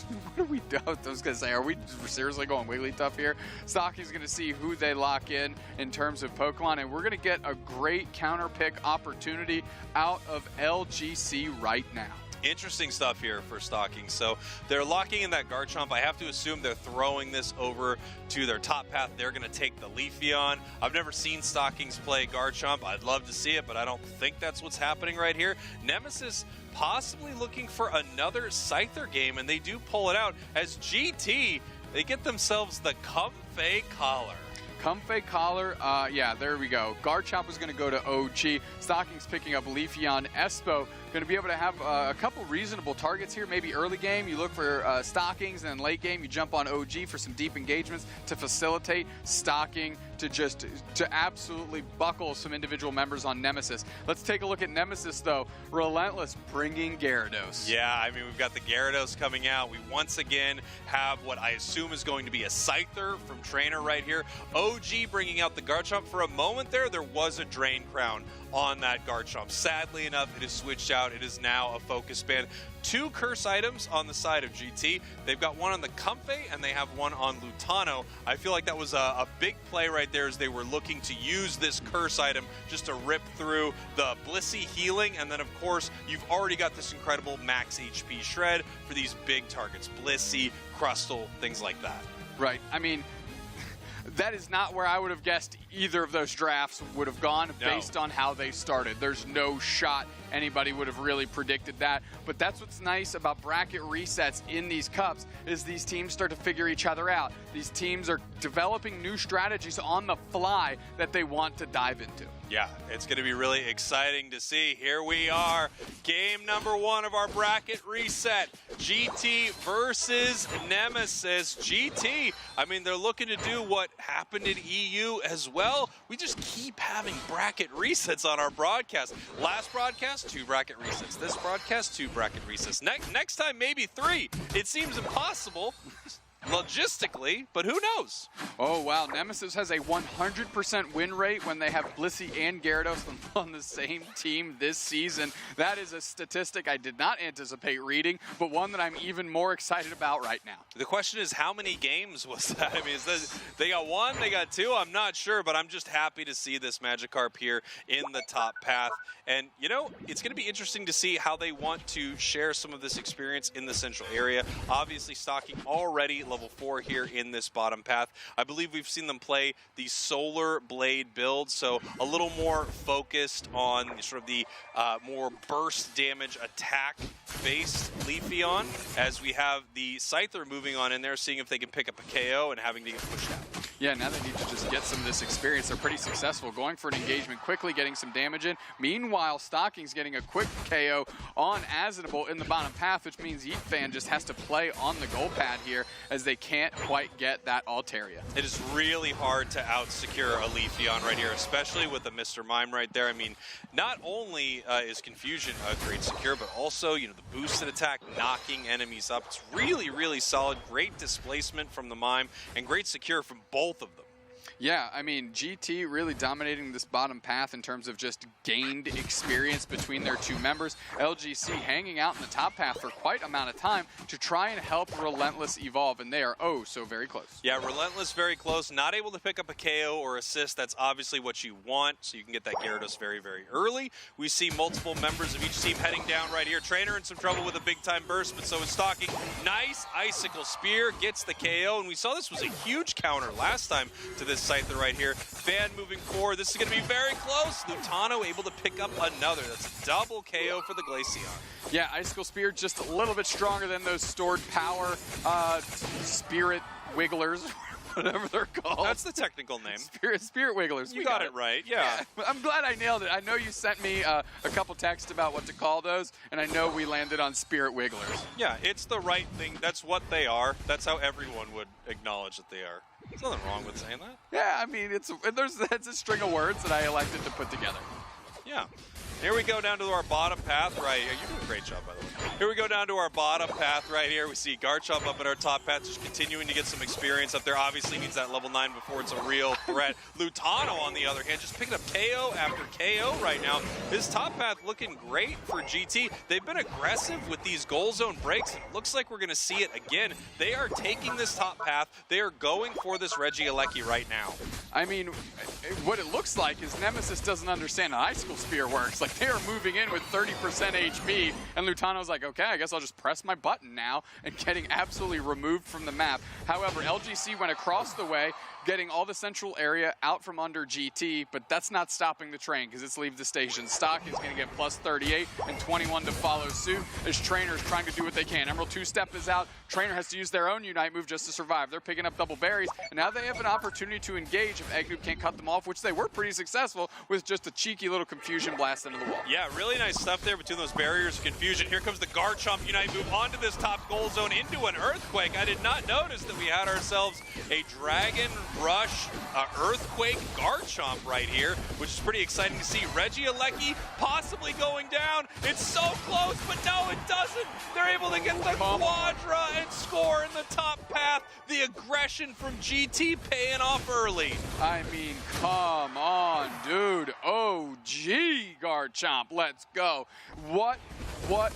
What are we doing? I was going to say, are we seriously going Wigglytuff here? Stocking's going to see who they lock in terms of Pokemon, and we're going to get a great counter pick opportunity out of LGC right now. Interesting stuff here for Stocking. So they're locking in that Garchomp. I have to assume they're throwing this over to their top path. They're going to take the Leafeon. I've never seen Stockings play Garchomp. I'd love to see it, but I don't think that's what's happening right here. Nemesis possibly looking for another Scyther game, and they do pull it out as GT, they get themselves the Comfey Collar. Comfey Collar, yeah, there we go. Garchomp is going to go to OG. Stocking's picking up Leafeon. Espo going to be able to have a couple reasonable targets here. Maybe early game, you look for stockings, and then late game, you jump on OG for some deep engagements to facilitate stocking, to absolutely buckle some individual members on Nemesis. Let's take a look at Nemesis, though. Relentless bringing Gyarados. Yeah, I mean, we've got the Gyarados coming out. We once again have what I assume is going to be a Scyther from Trainer right here. OG bringing out the Garchomp. For a moment there was a Drain Crown on that Garchomp. Sadly enough, it is switched out. It is now a Focus Band. 2 curse items on the side of GT. They've got one on the Comfey, and they have one on Lutano. I feel like that was a big play right there as they were looking to use this curse item just to rip through the Blissey healing, and then of course, you've already got this incredible max HP shred for these big targets. Blissey, Crustle, things like that. Right. I mean, that is not where I would have guessed either of those drafts would have gone based on how they started. There's no shot anybody would have really predicted that. But that's what's nice about bracket resets in these cups is these teams start to figure each other out. These teams are developing new strategies on the fly that they want to dive into. Yeah, it's going to be really exciting to see. Here we are, game number 1 of our bracket reset. GT versus Nemesis. GT, I mean, they're looking to do what happened in EU as well. We just keep having bracket resets on our broadcast. Last broadcast, 2 bracket resets. This broadcast, 2 bracket resets. Next time, maybe 3. It seems impossible logistically, but who knows? Oh, wow. Nemesis has a 100% win rate when they have Blissey and Gyarados on the same team this season. That is a statistic I did not anticipate reading, but one that I'm even more excited about right now. The question is, how many games was that? I mean, they got 1, they got 2, I'm not sure, but I'm just happy to see this Magikarp here in the top path. And, you know, it's going to be interesting to see how they want to share some of this experience in the central area. Obviously, stocking already level 4 here in this bottom path. I believe we've seen them play the Solar Blade build, so a little more focused on sort of the more burst damage attack-based Leafeon, as we have the Scyther moving on in there, seeing if they can pick up a KO and having to get pushed out. Yeah, now they need to just get some of this experience. They're pretty successful going for an engagement quickly, getting some damage in. Meanwhile, Stocking's getting a quick KO on Asinable in the bottom path, which means Yeetfan just has to play on the goal pad here as they can't quite get that Altaria. It is really hard to out-secure a Leafeon right here, especially with a Mr. Mime right there. I mean, not only is Confusion a great secure, but also, you know, the boosted attack, knocking enemies up. It's really, really solid. Great displacement from the Mime, and great secure from both of them. Yeah, I mean, GT really dominating this bottom path in terms of just gained experience between their 2 members. LGC hanging out in the top path for quite amount of time to try and help Relentless evolve, and they are oh so very close. Yeah, Relentless very close, not able to pick up a KO or assist. That's obviously what you want, so you can get that Gyarados very, very early. We see multiple members of each team heading down right here. Trainer in some trouble with a big-time burst, but so is Stocking. Nice Icicle Spear, gets the KO, and we saw this was a huge counter last time to this Scyther right here. Fan moving forward. This is going to be very close. Lutano able to pick up another. That's a double KO for the Glaceon. Yeah, Icicle Spear just a little bit stronger than those stored power Spirit Wigglers, whatever they're called. That's the technical name. Spirit Wigglers. You got it right, yeah. I'm glad I nailed it. I know you sent me a couple texts about what to call those, and I know we landed on Spirit Wigglers. Yeah, it's the right thing. That's what they are. That's how everyone would acknowledge that they are. There's nothing wrong with saying that. Yeah, I mean, it's a string of words that I elected to put together. Yeah. Here we go down to our bottom path right here. You're doing a great job, by the way. Here we go down to our bottom path right here. We see Garchomp up at our top path, just continuing to get some experience up there. Obviously needs that level 9 before it's a real threat. Lutano, on the other hand, just picking up KO after KO right now. His top path looking great for GT. They've been aggressive with these goal zone breaks. It looks like we're going to see it again. They are taking this top path. They are going for this Regieleki right now. I mean, what it looks like is Nemesis doesn't understand how Icicle Spear works. Like, they are moving in with 30% HP, and Lutano's like, okay, I guess I'll just press my button now, and getting absolutely removed from the map. However, LGC went across the way, getting all the central area out from under GT, but that's not stopping the train because it's leave the station. Stock is going to get plus 38 and 21 to follow suit as Trainer is trying to do what they can. Emerald two-step is out. Trainer has to use their own Unite move just to survive. They're picking up double berries, and now they have an opportunity to engage if Eggnoob can't cut them off, which they were pretty successful with just a cheeky little confusion blast into the wall. Yeah, really nice stuff there between those barriers of confusion. Here comes the Garchomp Unite move onto this top goal zone into an Earthquake. I did not notice that we had ourselves a Dragon Rush Earthquake Garchomp right here, which is pretty exciting to see. Regieleki possibly going down. It's so close, but no, it doesn't. They're able to get the Quadra and score in the top path. The aggression from GT paying off early. I mean, come on, dude. OG Garchomp, let's go. What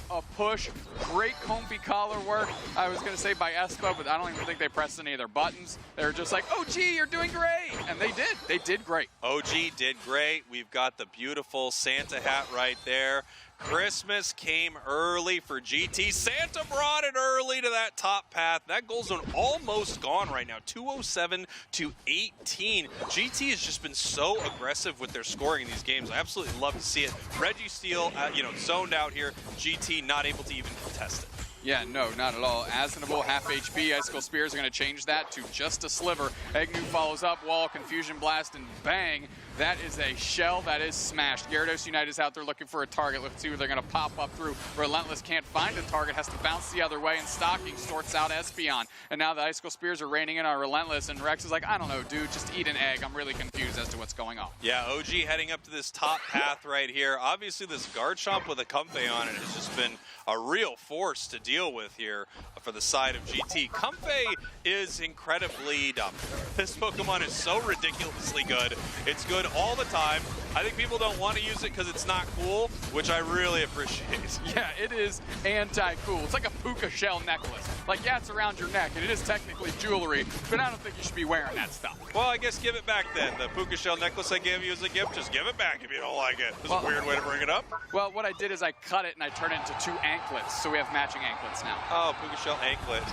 a push. Great comfy collar work. I was going to say by Espo, but I don't even think they pressed any of their buttons. They were just like, OG, you're doing great. And they did. They did great. OG did great. We've got the beautiful Santa hat right there. Christmas came early for GT. Santa brought it early to that top path. That goal zone almost gone right now, 207 to 18. GT has just been so aggressive with their scoring in these games. I absolutely love to see it. Registeel, zoned out here. GT not able to even contest it. Yeah, no, not at all. Asnable, half HP. Icicle Spears are going to change that to just a sliver. Eggnoob follows up, wall, Confusion Blast, and bang. That is a shell that is smashed. Gyarados Unite is out there looking for a target. Let's see who they're going to pop up through. Relentless can't find a target, has to bounce the other way, and Stocking sorts out Espeon. And now the Icicle Spears are raining in on Relentless, and Rex is like, I don't know, dude, just eat an egg. I'm really confused as to what's going on. Yeah, OG heading up to this top path right here. Obviously, this Garchomp with a Comfey on it has just been a real force to deal with here for the side of GT. Comfey is incredibly dumb. This Pokemon is so ridiculously good. It's good all the time. I think people don't want to use it because it's not cool, which I really appreciate. Yeah, it is anti-cool. It's like a puka shell necklace. Like, yeah, it's around your neck, and it is technically jewelry, but I don't think you should be wearing that stuff. Well, I guess give it back then. The puka shell necklace I gave you as a gift, just give it back if you don't like it. This is a weird way to bring it up. Well, what I did is I cut it and I turned it into 2 anklets, so we have matching anklets now. Oh, puka shell anklet.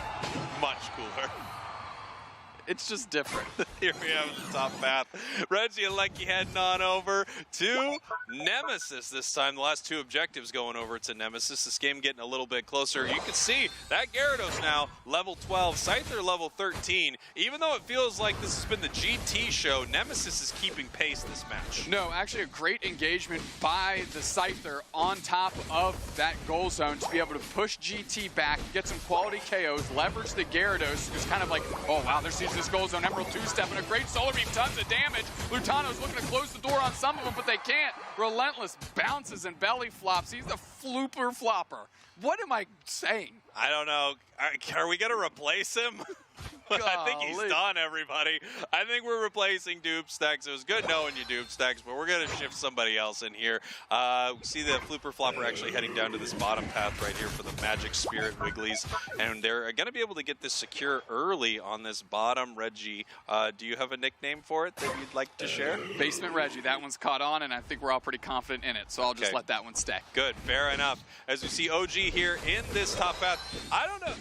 Much cooler. It's just different. Here we have the top path. Regieleki heading on over to Nemesis this time. The last 2 objectives going over to Nemesis. This game getting a little bit closer. You can see that Gyarados now level 12, Scyther level 13. Even though it feels like this has been the GT show, Nemesis is keeping pace this match. No, actually a great engagement by the Scyther on top of that goal zone to be able to push GT back, get some quality KOs, leverage the Gyarados, who's kind of like, oh wow, there's this goal zone. Emerald two-step and a great Solar Beam, tons of damage. Lutano's looking to close the door on some of them, but they can't. Relentless bounces and belly flops. He's the flooper flopper. What am I saying? I don't know. Are we going to replace him? I think he's done, everybody. I think we're replacing Doobsnax. It was good knowing you, Doobsnax, but we're going to shift somebody else in here. We see the Flooper Flopper actually heading down to this bottom path right here for the Magic Spirit Wigglies, and they're going to be able to get this secure early on this bottom. Reggie, do you have a nickname for it that you'd like to share? Basement Reggie. That one's caught on, and I think we're all pretty confident in it, so I'll just let that one stay. Good, fair enough. As we see OG here in this top path, I don't know.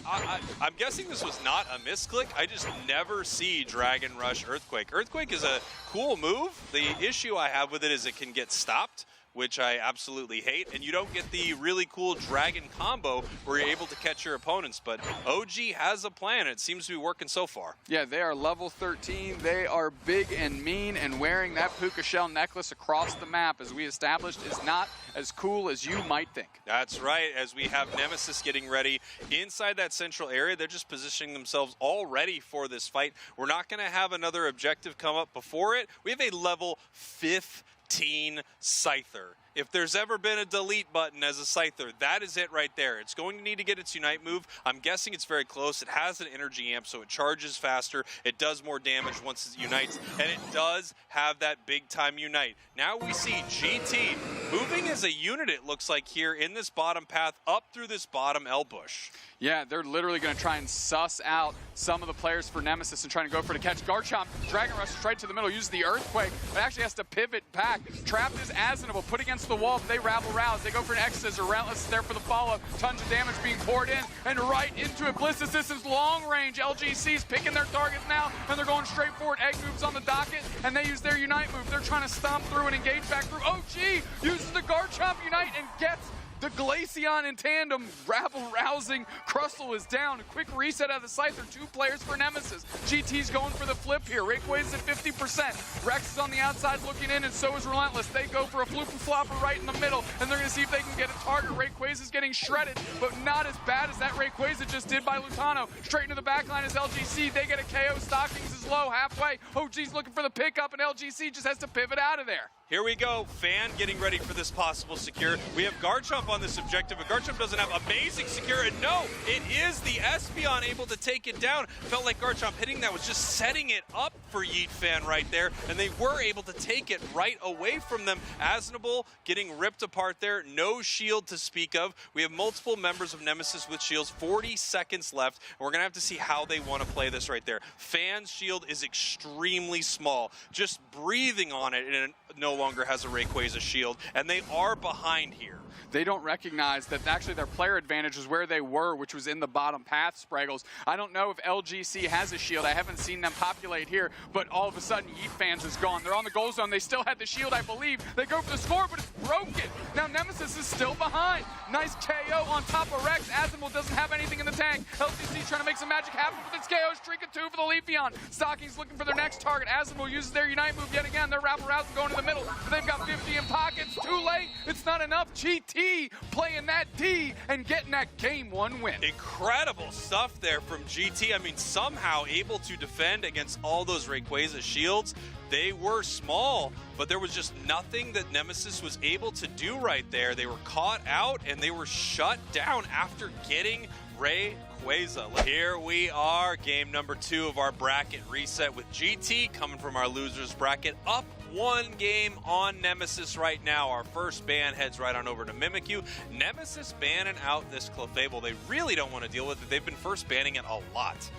I'm guessing this was not a misclick. I just never see Dragon Rush Earthquake. Earthquake is a cool move. The issue I have with it is it can get stopped, which I absolutely hate, and you don't get the really cool dragon combo where you're able to catch your opponents, but OG has a plan. It seems to be working so far. Yeah, they are level 13. They are big and mean, and wearing that puka shell necklace across the map, as we established, is not as cool as you might think. That's right. As we have Nemesis getting ready inside that central area, they're just positioning themselves all ready for this fight. We're not going to have another objective come up before it. We have a level 15 Scyther. If there's ever been a delete button as a Scyther, that is it right there. It's going to need to get its Unite move. I'm guessing it's very close. It has an energy amp, so it charges faster. It does more damage once it unites, and it does have that big-time Unite. Now we see GT moving as a unit, it looks like, here in this bottom path up through this bottom L bush. Yeah, they're literally going to try and suss out some of the players for Nemesis and trying to go for the catch. Garchomp, Dragon Rush right to the middle, uses the Earthquake, but actually has to pivot back. Trapped is Asnable, put against against the wall, but they rabble rouse. They go for an X-Scissor. Relentless is there for the follow-up. Tons of damage being poured in, and right into it. Bliss Assistance long range. LGC's picking their targets now, and they're going straight forward. Egg moves on the docket, and they use their Unite move. They're trying to stomp through and engage back through. OG uses the Garchomp Unite and gets the Glaceon in tandem, rabble-rousing. Crustle is down. A quick reset out of the Scyther. 2 players for Nemesis. GT's going for the flip here. Rayquaza's at 50%. Rex is on the outside looking in, and so is Relentless. They go for a floop-and-flopper right in the middle, and they're going to see if they can get a target. Rayquaza's getting shredded, but not as bad as that Rayquaza just did by Lutano. Straight into the backline is LGC. They get a KO. Stockings is low, halfway. OG's looking for the pickup, and LGC just has to pivot out of there. Here we go. Fan getting ready for this possible secure. We have Garchomp on this objective, but Garchomp doesn't have amazing secure, and no, it is the Espeon able to take it down. Felt like Garchomp hitting that was just setting it up for Yeet Fan right there, and they were able to take it right away from them. Asnable getting ripped apart there. No shield to speak of. We have multiple members of Nemesis with shields. 40 seconds left, and we're going to have to see how they want to play this right there. Fan's shield is extremely small. Just breathing on it, and it no longer has a Rayquaza shield, and they are behind here. They don't recognize that actually their player advantage is where they were, which was in the bottom path, Spragels. I don't know if LGC has a shield. I haven't seen them populate here, but all of a sudden, Yeet Fans is gone. They're on the goal zone. They still had the shield, I believe. They go for the score, but it's broken. Now Nemesis is still behind. Nice KO on top of Rex. Azumel doesn't have anything in the tank. LGC trying to make some magic happen with its KO. Streak of 2 for the Leafeon. Stockings looking for their next target. Azumel uses their Unite move yet again. They're rabble rousing going to the middle. But they've got 50 in pockets. Too late. It's not enough. GT playing that D and getting that game 1 win. Incredible stuff there from GT. I mean, somehow able to defend against all those Rayquaza shields. They were small, but there was just nothing that Nemesis was able to do right there. They were caught out and they were shut down after getting Rayquaza. Here we are, game number 2 of our bracket reset with GT coming from our losers bracket, up 1 game on Nemesis right now. Our first ban heads right on over to Mimikyu. Nemesis banning out this Clefable. They really don't want to deal with it. They've been first banning it a lot.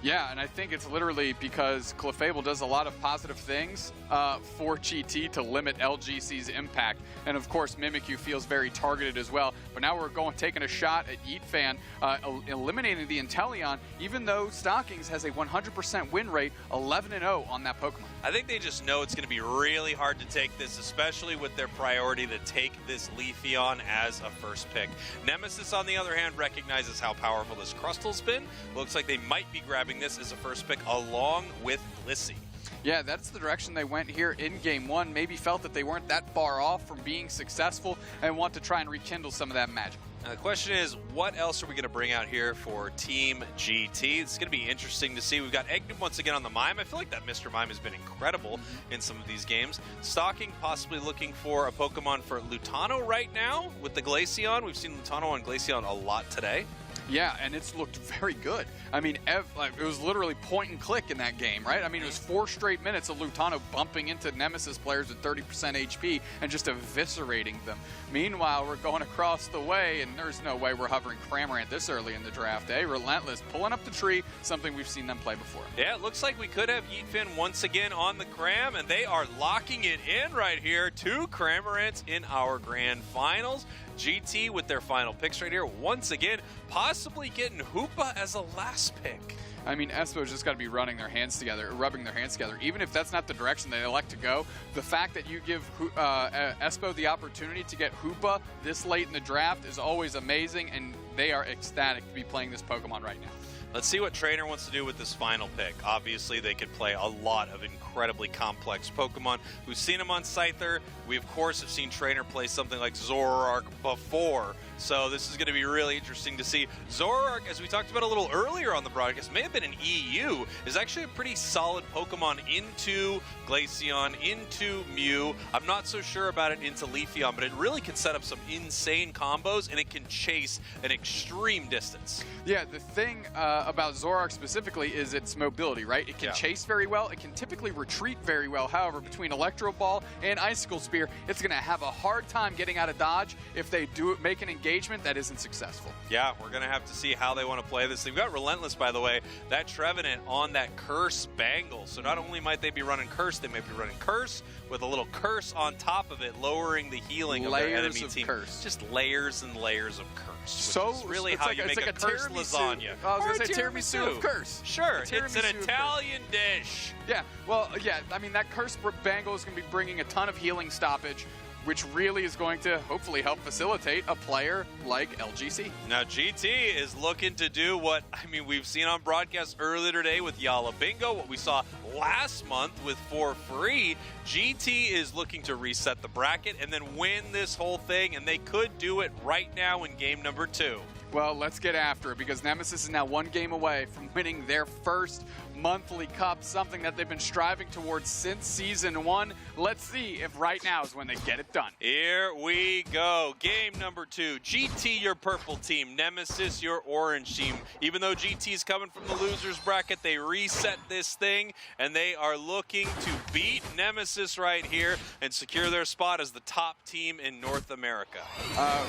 Yeah, and I think it's literally because Clefable does a lot of positive things for GT to limit LGC's impact. And of course, Mimikyu feels very targeted as well. But now we're taking a shot at Yeet Fan, eliminating the Inteleon, even though Stockings has a 100% win rate, 11-0 on that Pokemon. I think they just know it's going to be really hard to take this, especially with their priority to take this Leafeon as a first pick. Nemesis, on the other hand, recognizes how powerful this Crustal's been. Looks like they might be grabbing this as a first pick along with Blissey. Yeah, that's the direction they went here in game 1. Maybe felt that they weren't that far off from being successful and want to try and rekindle some of that magic. Now the question is, what else are we going to bring out here for Team GT? It's going to be interesting to see. We've got Eggnum once again on the Mime. I feel like that Mr. Mime has been incredible in some of these games. Stocking possibly looking for a Pokemon for Lutano right now with the Glaceon. We've seen Lutano on Glaceon a lot today. Yeah, and it's looked very good. I mean, it was literally point and click in that game, right? I mean, it was 4 straight minutes of Lutano bumping into Nemesis players with 30% HP and just eviscerating them. Meanwhile, we're going across the way, and there's no way we're hovering Cramorant this early in the draft, eh? Relentless pulling up the tree, something we've seen them play before. Yeah, it looks like we could have Yeet Fan once again on the Cram, and they are locking it in right here. 2 Cramorants in our grand finals. GT with their final picks right here. Once again, possibly getting Hoopa as a last pick. I mean, Espo's just got to be rubbing their hands together. Even if that's not the direction they elect to go, the fact that you give Espo the opportunity to get Hoopa this late in the draft is always amazing, and they are ecstatic to be playing this Pokemon right now. Let's see what Trainer wants to do with this final pick. Obviously, they could play a lot of incredibly complex Pokemon. We've seen them on Scyther. We, of course, have seen Trainer play something like Zoroark before. So this is going to be really interesting to see. Zoroark, as we talked about a little earlier on the broadcast, may have been an EU, is actually a pretty solid Pokemon into Glaceon, into Mew. I'm not so sure about it into Leafeon, but it really can set up some insane combos, and it can chase an extreme distance. Yeah, the thing about Zoroark specifically is its mobility, right? It can chase very well. It can typically retreat very well. However, between Electro Ball and Icicle Spear, it's going to have a hard time getting out of dodge if they make an engagement that isn't successful. Yeah, we're going to have to see how they want to play this. They've got Relentless, by the way, that Trevenant on that Curse Bangle. So not only might they be running Curse, they might be running Curse with a little Curse on top of it, lowering the healing of their enemy team. Curse. Just layers and layers of Curse. So is really how you make a Curse lasagna. I was going to say tiramisu of Curse. Sure, it's an Italian dish. Yeah, well, yeah, I mean, that Curse Bangle is going to be bringing a ton of healing stoppage, which really is going to hopefully help facilitate a player like LGC. Now, GT is looking to do what, I mean, we've seen on broadcast earlier today with Yeehaw Bingo, what we saw last month with For Free. GT is looking to reset the bracket and then win this whole thing, and they could do it right now in game number 2. Well, let's get after it, because Nemesis is now one game away from winning their first monthly cup, something that they've been striving towards since Season 1. Let's see if right now is when they get it done. Here we go. Game number 2. GT, your purple team. Nemesis, your orange team. Even though GT's coming from the losers bracket, they reset this thing, and they are looking to beat Nemesis right here and secure their spot as the top team in North America.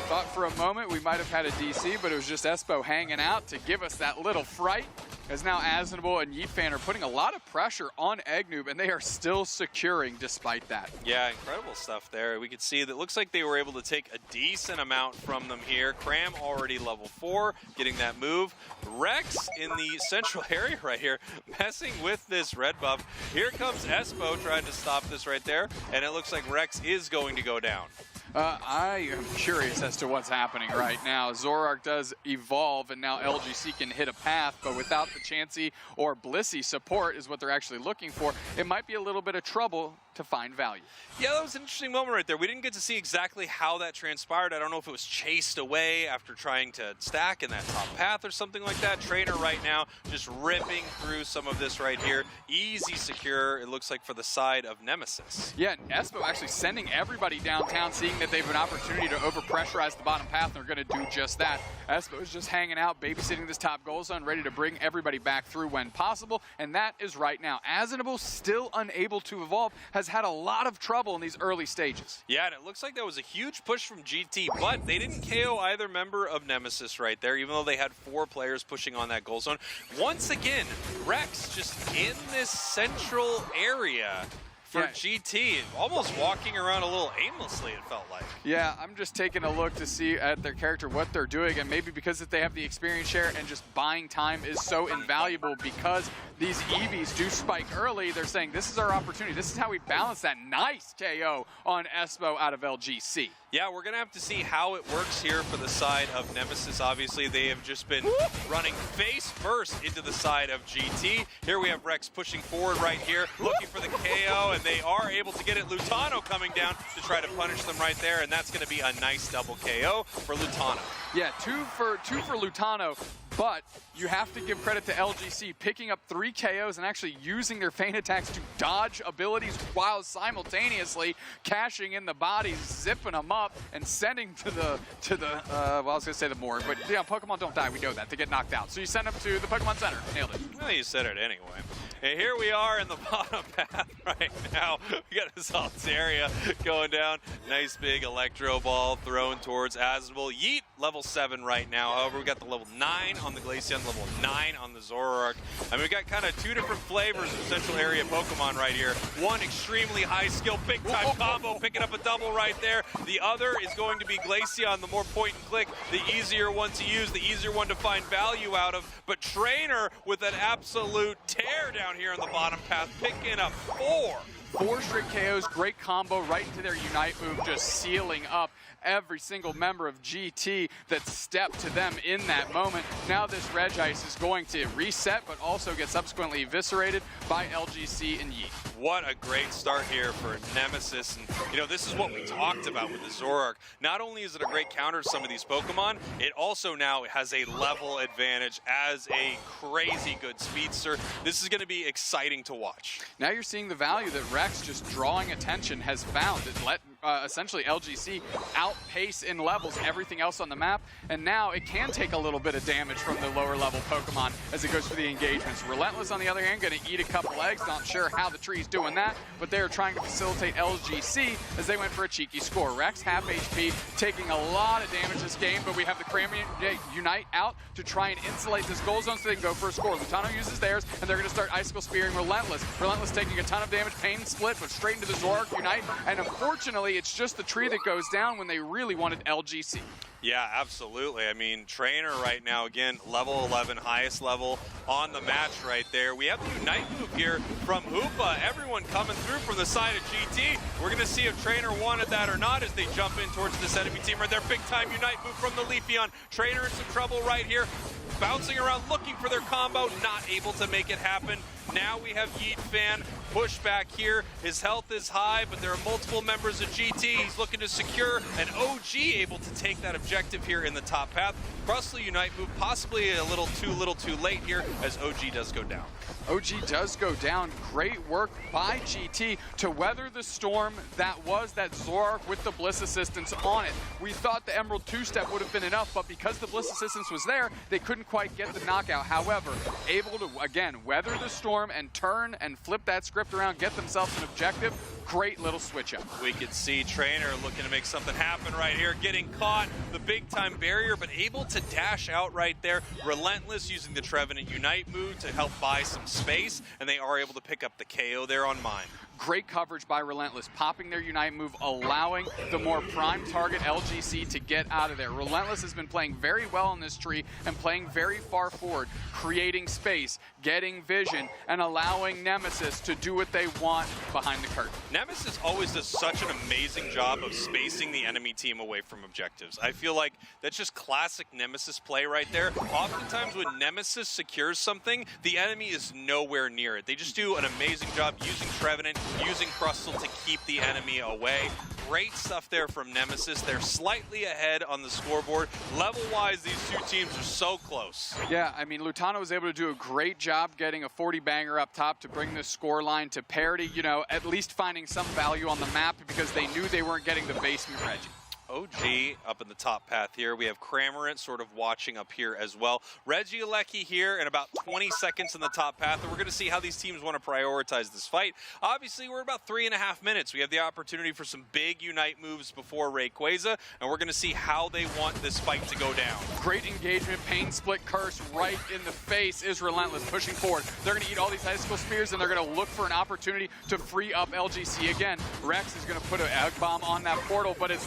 Thought for a moment we might have had a DC, but it was just Espo hanging out to give us that little fright, as now Aznable and Yeetfan are putting a lot of pressure on Eggnoob, and they are still securing despite that. Yeah, incredible stuff there. We could see that it looks like they were able to take a decent amount from them here. Cram already level 4, getting that move. Rex in the central area right here, messing with this red buff. Here comes Espo trying to stop this right there, and it looks like Rex is going to go down. I am curious as to what's happening right now. Zoroark does evolve, and now LGC can hit a path, but without the Chansey or Blissey support is what they're actually looking for. It might be a little bit of trouble to find value. Yeah, that was an interesting moment right there. We didn't get to see exactly how that transpired. I don't know if it was chased away after trying to stack in that top path or something like that. Trainer right now just ripping through some of this right here. Easy secure, it looks like, for the side of Nemesis. Yeah, and Espo actually sending everybody downtown, seeing that they have an opportunity to overpressurize the bottom path, and they're going to do just that. Espo is just hanging out, babysitting this top goal zone, ready to bring everybody back through when possible, and that is right now. Aznable, still unable to evolve, has had a lot of trouble in these early stages. Yeah, and it looks like that was a huge push from GT, but they didn't KO either member of Nemesis right there, even though they had 4 players pushing on that goal zone. Once again, Rex just in this central area for GT, almost walking around a little aimlessly, it felt like. Yeah, I'm just taking a look to see at their character what they're doing, and maybe because if they have the experience share and just buying time is so invaluable because these EVs do spike early, they're saying this is our opportunity. This is how we balance that nice KO on Espo out of LGC. Yeah, we're going to have to see how it works here for the side of Nemesis. Obviously, they have just been running face first into the side of GT. Here we have Rex pushing forward right here, looking for the KO, and they are able to get it. Lutano coming down to try to punish them right there, and that's going to be a nice double KO for Lutano. Yeah, two for Lutano, but you have to give credit to LGC picking up 3 KOs and actually using their feint attacks to dodge abilities while simultaneously cashing in the bodies, zipping them up, and sending to the well, I was gonna say the morgue, but yeah, Pokemon don't die, we know that, they get knocked out. So you send them to the Pokemon Center. Nailed it. Well, you said it anyway. And here we are in the bottom path right now. We got this Altaria going down. Nice big Electro Ball thrown towards Aznable. Yeet, level 7 right now. However, we got the level 9 on the Glaceon, level 9 on the Zoroark. I mean, we got kind of 2 different flavors of central area Pokemon right here. One extremely high skill, big time combo, picking up a double right there. The other is going to be Glaceon, the more point and click, the easier one to use, the easier one to find value out of. But Trainer with an absolute tear down here on the bottom path, picking up 4 straight KOs, great combo right into their Unite move, just sealing up every single member of GT that stepped to them in that moment. Now this Regice is going to reset, but also get subsequently eviscerated by LGC and Yeet. What a great start here for Nemesis. And, you know, this is what we talked about with the Zoroark. Not only is it a great counter to some of these Pokemon, it also now has a level advantage as a crazy good speedster. This is going to be exciting to watch. Now you're seeing the value that Rex, just drawing attention, has found. It let essentially LGC outpace in levels everything else on the map, and now it can take a little bit of damage from the lower level Pokemon as it goes through the engagements. Relentless, on the other hand, going to eat a couple eggs. Not sure how the tree's doing that, but they're trying to facilitate LGC as they went for a cheeky score. Rex, half HP, taking a lot of damage this game, but we have the Cram Unite out to try and insulate this goal zone so they can go for a score. Lutano uses theirs, and they're going to start Icicle Spearing Relentless. Relentless taking a ton of damage, Pain Split, but straight into the Zoroark Unite, and unfortunately, it's just the tree that goes down when they really wanted LGC. Yeah, absolutely. I mean, Trainer right now, again, level 11, highest level on the match right there. We have the Unite move here from Hoopa. Everyone coming through from the side of GT. We're going to see if Trainer wanted that or not as they jump in towards this enemy team right there. Big time Unite move from the Leafeon. Trainer in some trouble right here. Bouncing around looking for their combo, not able to make it happen. Now we have Yeet Fan push back here. His health is high, but there are multiple members of GT. He's looking to secure an OG, able to take that objective here in the top path. Crustle Unite move possibly a little too late here as OG does go down. OG does go down. Great work by GT to weather the storm that was that Zoroark with the Bliss Assistance on it. We thought the Emerald 2-step would have been enough, but because the Bliss Assistance was there, they couldn't quite get the knockout. However, able to, again, weather the storm and turn and flip that script around, get themselves an objective. Great little switch up. We can see Trainer looking to make something happen right here, getting caught, the big time barrier, but able to dash out right there. Relentless using the Trevenant Unite move to help buy some space, and they are able to pick up the KO there on Mine. Great coverage by Relentless, popping their Unite move, allowing the more prime target LGC to get out of there. Relentless has been playing very well on this tree and playing very far forward, creating space, getting vision, and allowing Nemesis to do what they want behind the curtain. Nemesis always does such an amazing job of spacing the enemy team away from objectives. I feel like that's just classic Nemesis play right there. Oftentimes when Nemesis secures something, the enemy is nowhere near it. They just do an amazing job using Trevenant, using Crustle to keep the enemy away. Great stuff there from Nemesis. They're slightly ahead on the scoreboard. Level-wise, these two teams are so close. Yeah, I mean, Lutano was able to do a great job getting a 40-banger up top to bring the score line to parity, you know, at least finding some value on the map because they knew they weren't getting the basement Reggie. OG up in the top path here. We have Cramorant sort of watching up here as well. Regieleki here in about 20 seconds in the top path, and we're going to see how these teams want to prioritize this fight. Obviously, we're about 3.5 minutes. We have the opportunity for some big Unite moves before Rayquaza, and we're going to see how they want this fight to go down. Great engagement, Pain Split Curse right in the face is Relentless, pushing forward. They're going to eat all these Icicle Spears, and they're going to look for an opportunity to free up LGC again. Rex is going to put an Egg Bomb on that portal, but it's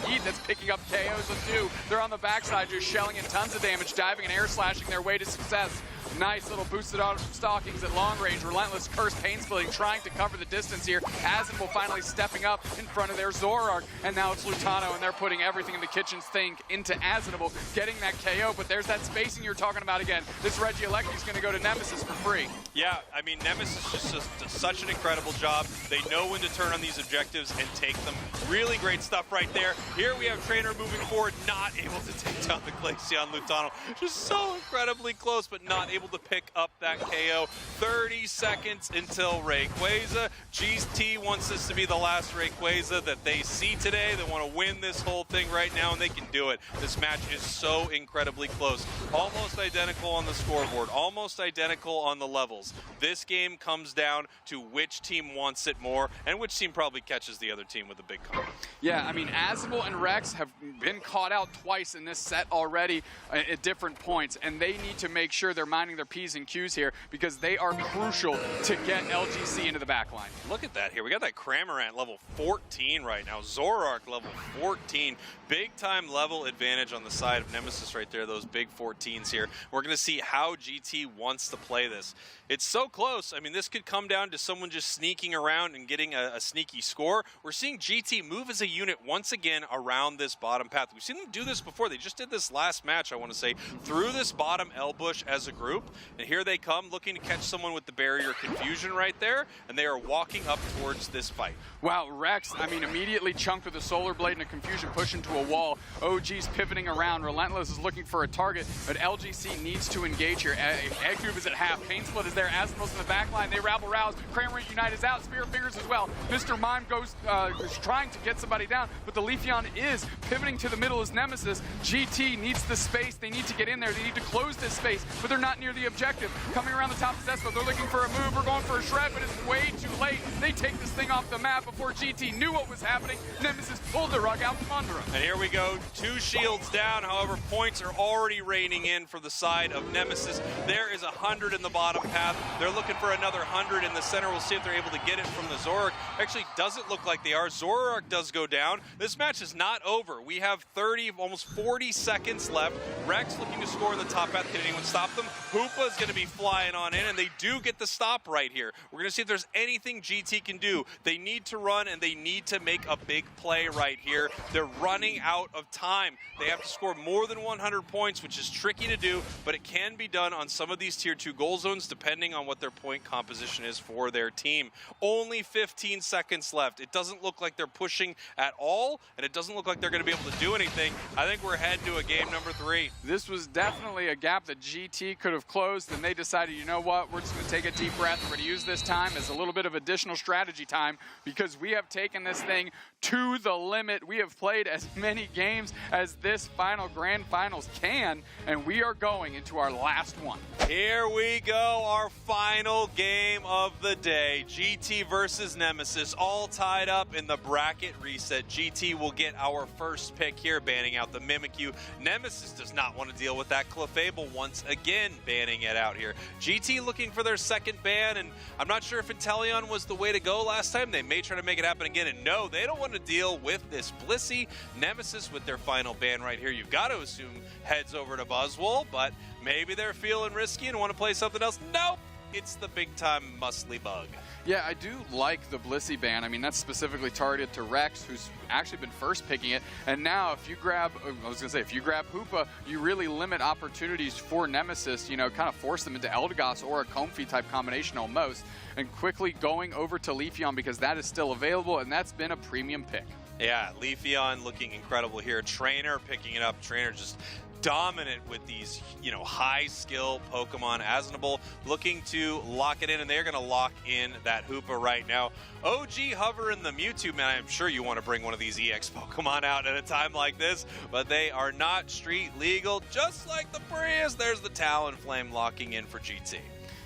Yeet that's picking up KOs of two. They're on the backside just shelling in tons of damage, diving and air slashing their way to success. Nice little boosted auto stockings at long range. Relentless Curse, Pain Splitting, trying to cover the distance here. Asinble finally stepping up in front of their Zoroark, and now it's Lutano, and they're putting everything in the kitchen sink into Asinble, getting that KO, but there's that spacing you're talking about again. This Regieleki's going to go to Nemesis for free. Yeah, I mean, Nemesis just does such an incredible job. They know when to turn on these objectives and take them. Really great stuff right there. Here we have Trainer moving forward, not able to take down the Glaceon Lutano. Just so incredibly close, but not able to pick up that KO. 30 seconds until Rayquaza. GT wants this to be the last Rayquaza that they see today. They want to win this whole thing right now, and they can do it. This match is so incredibly close. Almost identical on the scoreboard, almost identical on the levels. This game comes down to which team wants it more, and which team probably catches the other team with a big combo. Yeah, I mean, Asinble and Rex have been caught out twice in this set already at different points, and they need to make sure they're minding their P's and Q's here because they are crucial to get LGC into the back line. Look at that here. We got that Cramorant level 14 right now. Zoroark level 14. Big time level advantage on the side of Nemesis right there, those big 14s here. We're going to see how GT wants to play this. It's so close. I mean, this could come down to someone just sneaking around and getting a sneaky score. We're seeing GT move as a unit once again around this bottom path. We've seen them do this before. They just did this last match, I want to say, through this bottom L bush as a group. And here they come looking to catch someone with the barrier confusion right there. And they are walking up towards this fight. Wow, Rex, I mean, immediately chunked with a Solar Blade and a confusion push into a wall. OG's pivoting around. Relentless is looking for a target, but LGC needs to engage here. Egg Noob is at half. Pain Split is there. there. Asimil's in the back line. They rabble-rouse. Kramer Unite is out. Spirit Fingers as well. Mr. Mime goes is trying to get somebody down, but the Leafeon is pivoting to the middle as Nemesis. GT needs the space. They need to get in there. They need to close this space, but they're not near the objective. Coming around the top of Zesco, they're looking for a move. We're going for a shred, but it's way too late. They take this thing off the map before GT knew what was happening. Nemesis pulled the rug out from under him. And here we go, 2 shields down. However, points are already raining in for the side of Nemesis. There is 100 in the bottom path. They're looking for another 100 in the center. We'll see if they're able to get it from the Zoroark. Actually, doesn't look like they are. Zoroark does go down. This match is not over. We have 30, almost 40 seconds left. Rex looking to score in the top path. Can anyone stop them? Hoopa is going to be flying on in, and they do get the stop right here. We're going to see if there's anything GT can do. They need to run, and they need to make a big play right here. They're running out of time. They have to score more than 100 points, which is tricky to do, but it can be done on some of these tier 2 goal zones depending on what their point composition is for their team. Only 15 seconds left. It doesn't look like they're pushing at all, and it doesn't look like they're going to be able to do anything. I think we're heading to a game number 3. This was definitely a gap that GT could have closed, and they decided, you know what, we're just going to take a deep breath. We're going to use this time as a little bit of additional strategy time because we have taken this thing to the limit. We have played as many games as this final grand finals can, and we are going into our last one. Here we go, our final game of the day. GT versus Nemesis, all tied up in the bracket reset. GT will get our first pick here, banning out the Mimikyu. Nemesis does not want to deal with that Clefable once again, banning it out here. GT looking for their second ban, and I'm not sure if Inteleon was the way to go last time. They may try to make it happen again, and no, they don't want to deal with this Blissey. Nemesis with their final ban right here. You've got to assume heads over to Buzzwole, but maybe they're feeling risky and want to play something else. Nope, it's the big-time muscly bug. Yeah, I do like the Blissey ban. I mean, that's specifically targeted to Rex, who's actually been first picking it. And now if you grab, if you grab Hoopa, you really limit opportunities for Nemesis, you know, kind of force them into Eldegoss or a Comfey type combination almost, and quickly going over to Leafeon because that is still available, and that's been a premium pick. Yeah, Leafeon looking incredible here. Trainer picking it up. Trainer just dominant with these, you know, high skill Pokemon. Asnable looking to lock it in, and they're going to lock in that Hoopa right now. OG Hover and the Mewtwo, man, I'm sure you want to bring one of these EX Pokemon out at a time like this, but they are not street legal. Just like the Prius, there's the Talonflame locking in for GT.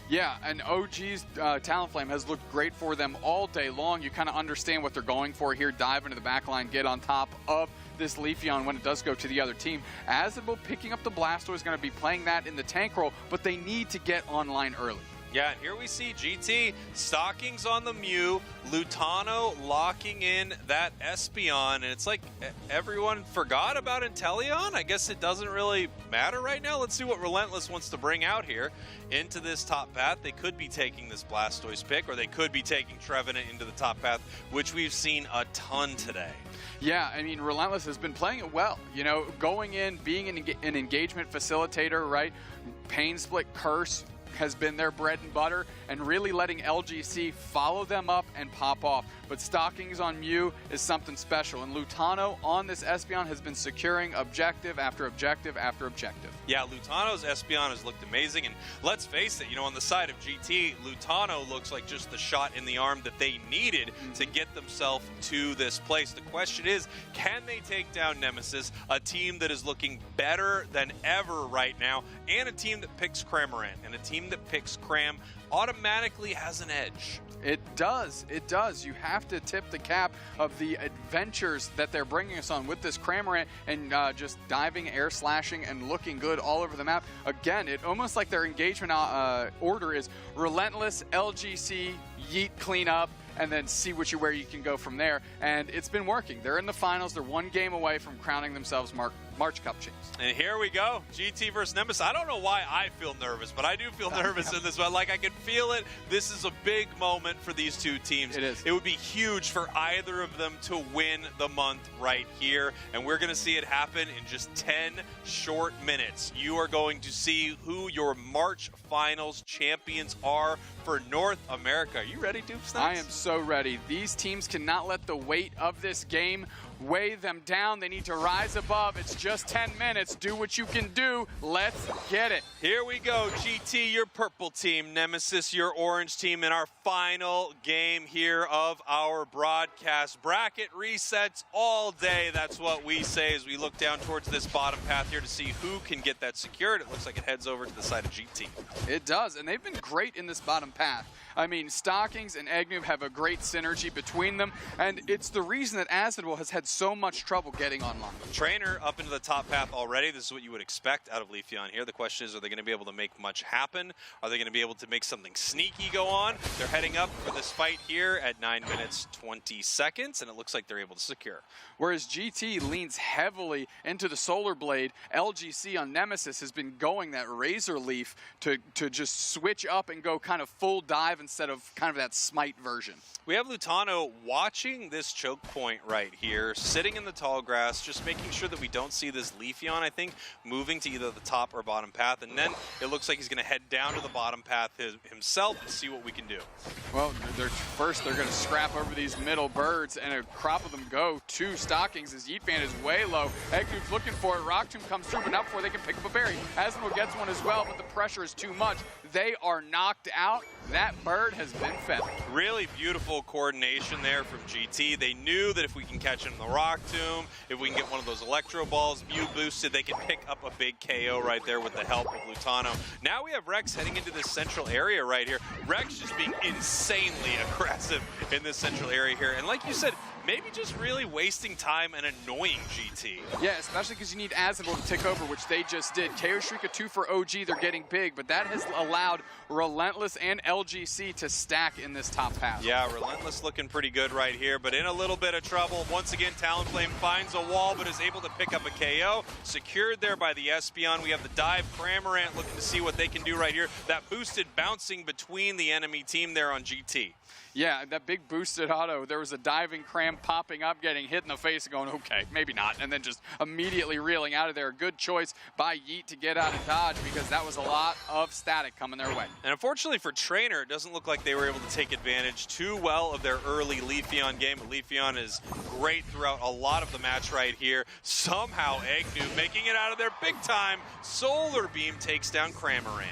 Yeah, and OG's Talonflame has looked great for them all day long. You kind of understand what they're going for here. Dive into the back line, get on top of this Leafeon when it does go to the other team. Azabo picking up the Blastoise is going to be playing that in the tank role, but they need to get online early. Yeah, and here we see GT, Stockings on the Mew, Lutano locking in that Espeon, and it's like everyone forgot about Inteleon. I guess it doesn't really matter right now. Let's see what Relentless wants to bring out here into this top path. They could be taking this Blastoise pick, or they could be taking Trevenant into the top path, which we've seen a ton today. Yeah, I mean, Relentless has been playing it well. You know, going in, being an engagement facilitator, right? Pain Split, Curse has been their bread and butter, and really letting LGC follow them up and pop off. But Stockings on Mew is something special, and Lutano on this Espeon has been securing objective after objective after objective. Yeah, Lutano's Espeon has looked amazing, and let's face it, you know, on the side of GT, Lutano looks like just the shot in the arm that they needed to get themselves to this place. The question is, can they take down Nemesis, a team that is looking better than ever right now, and a team that picks Cramorant, and a team that picks Cram automatically has an edge. It does. It does. You have to tip the cap of the adventures that they're bringing us on with this Cramorant and just diving, air slashing, and looking good all over the map. Again, it almost like their engagement order is Relentless, LGC, Yeet, clean up, and then see where you can go from there. And it's been working. They're in the finals. They're one game away from crowning themselves March Cup champs. And here we go, GT versus Nemesis. I don't know why I feel nervous, but I do feel nervous in this one. Like, I can feel it. This is a big moment for these two teams. It is. It would be huge for either of them to win the month right here, and we're going to see it happen in just 10 short minutes. You are going to see who your March Finals champions are for North America. Are you ready, Doobsnax? I am so ready. These teams cannot let the weight of this game weigh them down. They need to rise above. It's just 10 minutes. Do what you can do. Let's get it. Here we go, GT, your purple team, Nemesis, your orange team, in our final game here of our broadcast. Bracket resets all day. That's what we say as we look down towards this bottom path here to see who can get that secured. It looks like it heads over to the side of GT. It does, and they've been great in this bottom path. I mean, Stockings and Eggnoob have a great synergy between them, and it's the reason that Acidwell has had so much trouble getting online. Trainer up into the top path already. This is what you would expect out of Leafeon here. The question is, are they going to be able to make much happen? Are they going to be able to make something sneaky go on? They're heading up for this fight here at 9 minutes 20 seconds, and it looks like they're able to secure. Whereas GT leans heavily into the Solar Blade, LGC on Nemesis has been going that Razor Leaf to just switch up and go kind of full dive instead of kind of that Smite version. We have Lutano watching this choke point right here, sitting in the tall grass, just making sure that we don't see this Leafeon, I think, moving to either the top or bottom path. And then it looks like he's going to head down to the bottom path himself and see what we can do. Well, first they're going to scrap over these middle birds, and a crop of them go to Stockings as Yeetfan is way low. Eggnoob's looking for it. Rock Tomb comes through, but not before they can pick up a berry. Asmo gets one as well, but the pressure is too much. They are knocked out. That bird has been feathered. Really beautiful coordination there from GT. They knew that if we can catch him in the Rock Tomb, if we can get one of those Electro Balls Mew boosted, they can pick up a big KO right there with the help of Lutano. Now we have Rex heading into this central area right here. Rex just being insanely aggressive in this central area here. And like you said, maybe just really wasting time and annoying GT. Yeah, especially because you need Acidwell to take over, which they just did. KO Shrika 2 for OG, they're getting big, but that has allowed Relentless and LGC to stack in this top path. Yeah, Relentless looking pretty good right here, but in a little bit of trouble. Once again, Talonflame finds a wall, but is able to pick up a KO. Secured there by the Espeon. We have the dive. Cramorant looking to see what they can do right here. That boosted bouncing between the enemy team there on GT. Yeah, that big boosted auto, there was a diving Cram popping up, getting hit in the face and going, okay, maybe not, and then just immediately reeling out of there. Good choice by Yeet to get out of dodge because that was a lot of static coming their way. And unfortunately for Trainer, it doesn't look like they were able to take advantage too well of their early Leafeon game. But Leafeon is great throughout a lot of the match right here. Somehow Eggnoob making it out of there big time. Solar Beam takes down Cramorant.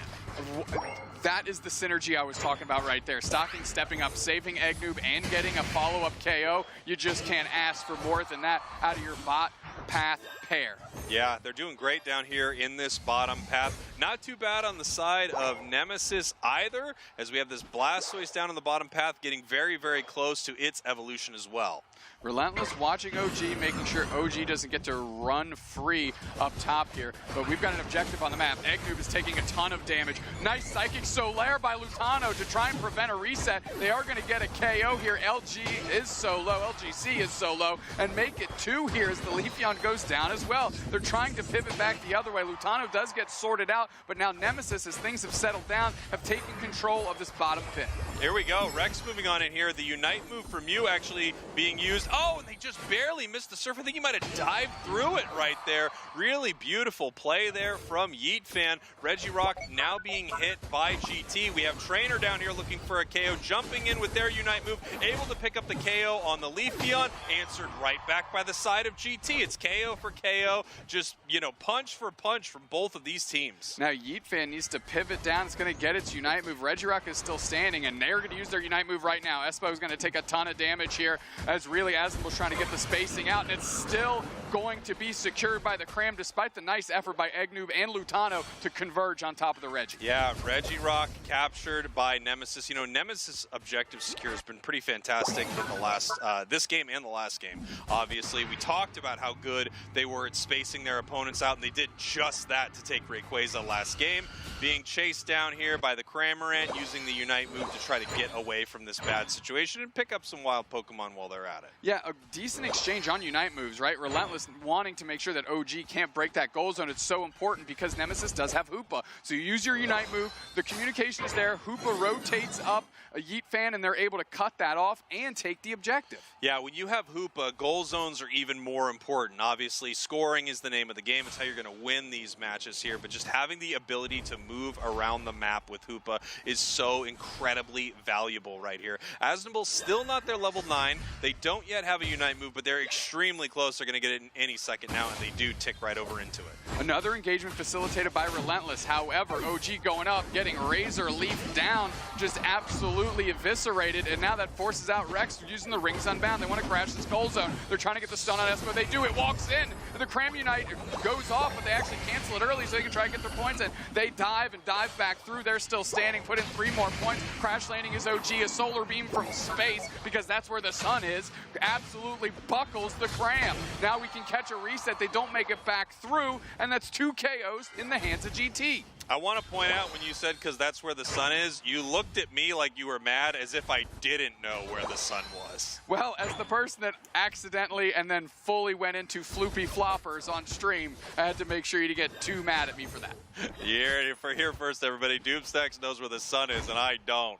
That is the synergy I was talking about right there. Stocking stepping up, saving Eggnoob, and getting a follow-up KO. You just can't ask for more than that out of your bot path pair. Yeah, they're doing great down here in this bottom path. Not too bad on the side of Nemesis either, as we have this Blastoise down on the bottom path getting very, very close to its evolution as well. Relentless watching OG, making sure OG doesn't get to run free up top here. But we've got an objective on the map. Eggnoob is taking a ton of damage. Nice Psychic Solaire by Lutano to try and prevent a reset. They are going to get a KO here. LG is so low. LGC is so low. And make it 2 here as the Leafeon goes down as well. They're trying to pivot back the other way. Lutano does get sorted out, but now Nemesis, as things have settled down, have taken control of this bottom pit. Here we go. Rex moving on in here. The Unite move from Mew actually being used. Oh, and they just barely missed the surf. I think he might have dived through it right there. Really beautiful play there from Yeetfan. Regirock now being hit by GT. We have Trainer down here looking for a KO, jumping in with their Unite move, able to pick up the KO on the Leafeon, answered right back by the side of GT. It's KO for KO, just, you know, punch for punch from both of these teams. Now Yeetfan needs to pivot down. It's going to get its Unite move. Regirock is still standing, and they're going to use their Unite move right now. Espo is going to take a ton of damage here as really Asimil's trying to get the spacing out, and it's still going to be secured by the Cram despite the nice effort by Eggnoob and Lutano to converge on top of the Regi. Yeah, Regirock captured by Nemesis. You know, Nemesis objective secure has been pretty fantastic in the last, this game and the last game. Obviously, we talked about how good they were at spacing their opponents out, and they did just that to take Rayquaza last game. Being chased down here by the Cramorant, using the Unite move to try to get away from this bad situation and pick up some wild Pokemon while they're at it. Yeah, a decent exchange on Unite moves, right? Relentless wanting to make sure that OG can't break that goal zone. It's so important because Nemesis does have Hoopa. So you use your Unite move, the communication is there, Hoopa rotates up a Yeetfan, and they're able to cut that off and take the objective. Yeah, when you have Hoopa, goal zones are even more important. Obviously, Scoring is the name of the game. It's how you're going to win these matches here. But just having the ability to move around the map with Hoopa is so incredibly valuable right here. Asnable's still not their level 9. They don't yet have a Unite move, but they're extremely close. They're going to get it in any second now, and they do tick right over into it. Another engagement facilitated by Relentless. However, OG going up, getting Razor Leaf down, just absolutely eviscerated, and now that forces out Rex using the Rings Unbound. They want to crash this goal zone. They're trying to get the stun on Espo. They do. It walks in. The Cram Unite goes off, but they actually cancel it early so they can try to get their points in. They dive and dive back through. They're still standing. Put in 3 more points. Crash landing is OG. A solar beam from space, because that's where the sun is, absolutely buckles the Cram. Now we can catch a reset. They don't make it back through, and that's 2 KOs in the hands of GT. I want to point out when you said because that's where the sun is, you looked at me like you were mad as if I didn't know where the sun was. Well, as the person that accidentally and then fully went into floopy floppers on stream, I had to make sure you didn't get too mad at me for that. Here first, everybody. Doobsnax knows where the sun is, and I don't.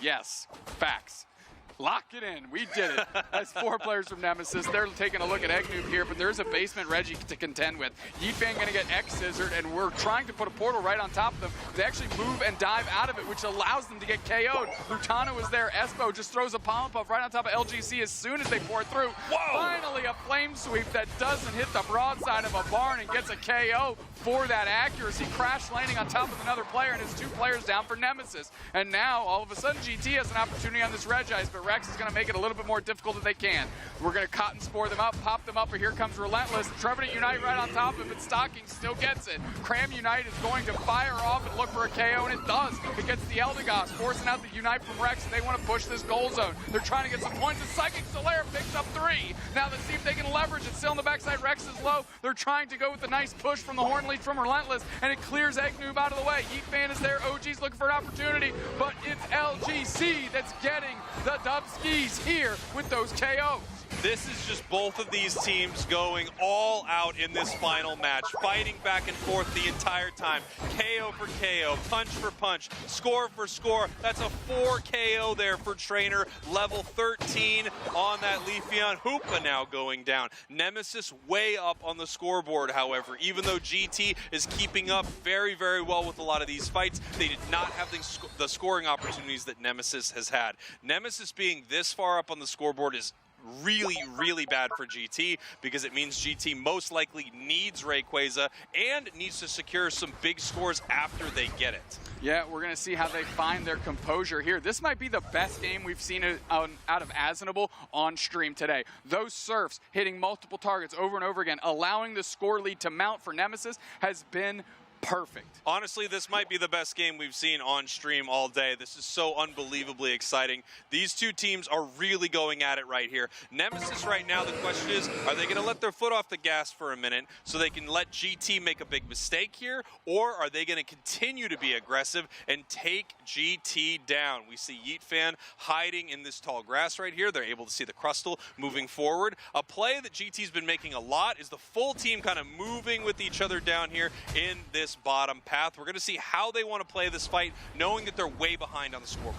Yes, facts. Lock it in. We did it. That's 4 players from Nemesis. They're taking a look at Eggnoob here, but there's a basement Reggie to contend with. Yeetfan going to get X-scissored, and we're trying to put a portal right on top of them. They actually move and dive out of it, which allows them to get KO'd. Lutano is there. Espo just throws a Palm Puff right on top of LGC as soon as they pour through. Whoa! Finally, a flame sweep that doesn't hit the broadside of a barn and gets a KO for that accuracy. Crash landing on top of another player, and it's 2 players down for Nemesis. And now, all of a sudden, GT has an opportunity on this Regice, but Rex is going to make it a little bit more difficult if they can. We're going to cotton spore them up, pop them up, but here comes Relentless. Trevenant Unite right on top of it, but Stocking still gets it. Cram Unite is going to fire off and look for a KO, and it does. It gets the Eldegoss, forcing out the Unite from Rex, and they want to push this goal zone. They're trying to get some points, and Psychic Solaire picks up 3. Now let's see if they can leverage it. Still on the backside, Rex is low. They're trying to go with a nice push from the Horn Leech from Relentless, and it clears Eggnoob out of the way. Yeetfan is there, OG's looking for an opportunity, but it's LGC that's getting the Dubskis here with those KOs. This is just both of these teams going all out in this final match, fighting back and forth the entire time. KO for KO, punch for punch, score for score. That's a 4 KO there for Trainer, level 13 on that Leafeon. Hoopa now going down. Nemesis way up on the scoreboard, however. Even though GT is keeping up very, very well with a lot of these fights, they did not have the scoring opportunities that Nemesis has had. Nemesis being this far up on the scoreboard is really, really bad for GT, because it means GT most likely needs Rayquaza and needs to secure some big scores after they get it. Yeah, we're going to see how they find their composure here. This might be the best game we've seen out of Asnable on stream today. Those Surfs hitting multiple targets over and over again, allowing the score lead to mount for Nemesis has been perfect. Honestly, this might be the best game we've seen on stream all day. This is so unbelievably exciting. These 2 teams are really going at it right here. Nemesis right now, the question is, are they going to let their foot off the gas for a minute so they can let GT make a big mistake here, or are they going to continue to be aggressive and take GT down? We see Yeetfan hiding in this tall grass right here. They're able to see the Crustle moving forward. A play that GT's been making a lot is the full team kind of moving with each other down here in this bottom path. We're going to see how they want to play this fight, knowing that they're way behind on the scoreboard.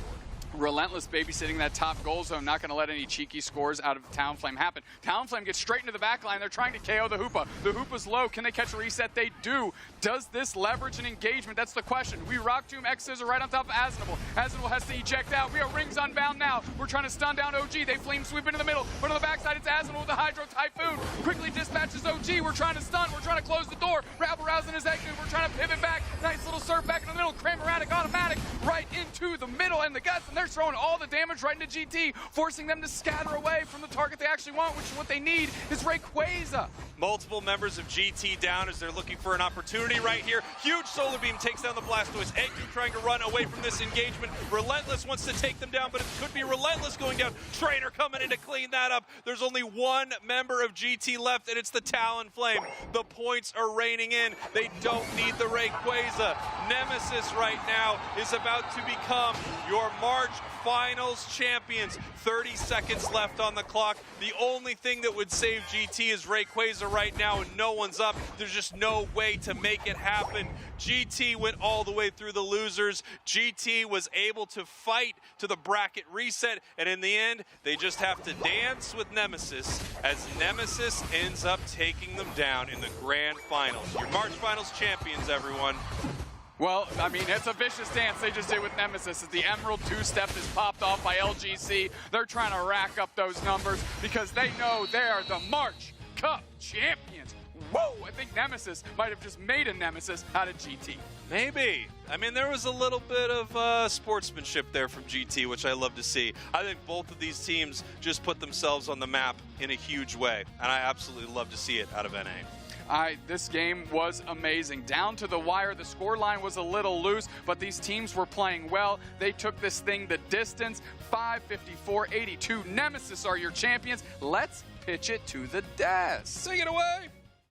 Relentless babysitting that top goal zone, not going to let any cheeky scores out of Talonflame happen. Talonflame gets straight into the back line. They're trying to KO the Hoopa. The Hoopa's low. Can they catch a reset? They do. Does this leverage an engagement? That's the question. We Rock Tomb X-Scissor right on top of Asnable. Asnable has to eject out. We are Rings Unbound now. We're trying to stun down OG. They flame sweep into the middle. But on the backside, it's Asnable with the Hydro Typhoon. Quickly dispatches OG. We're trying to stun. We're trying to close the door. Rabble rousing his Eggnoob. We're trying to pivot back. Nice little surf back in the middle. Cramoradic automatic right into the middle and the guts. And they're throwing all the damage right into GT, forcing them to scatter away from the target they actually want, which is what they need is Rayquaza. Multiple members of GT down as they're looking for an opportunity right here. Huge Solar Beam takes down the Blastoise. Eggnoob trying to run away from this engagement. Relentless wants to take them down, but it could be Relentless going down. Trainer coming in to clean that up. There's only 1 member of GT left, and it's the Talonflame. The points are raining in. They don't need the Rayquaza. Nemesis right now is about to become your March March Finals champions. 30 seconds left on the clock. The only thing that would save GT is Rayquaza right now, and no one's up. There's just no way to make it happen. GT went all the way through the losers. GT was able to fight to the bracket reset, and in the end, they just have to dance with Nemesis as Nemesis ends up taking them down in the grand finals. Your March Finals champions, everyone. Well, I mean, it's a vicious dance they just did with Nemesis as the Emerald two-step is popped off by LGC. They're trying to rack up those numbers because they know they're the March Cup champions. Whoa, I think Nemesis might have just made a Nemesis out of GT. Maybe. I mean, there was a little bit of sportsmanship there from GT, which I love to see. I think both of these teams just put themselves on the map in a huge way, and I absolutely love to see it out of NA. This game was amazing. Down to the wire, the scoreline was a little loose, but these teams were playing well. They took this thing the distance, 554-82. Nemesis are your champions. Let's pitch it to the desk. Take it away.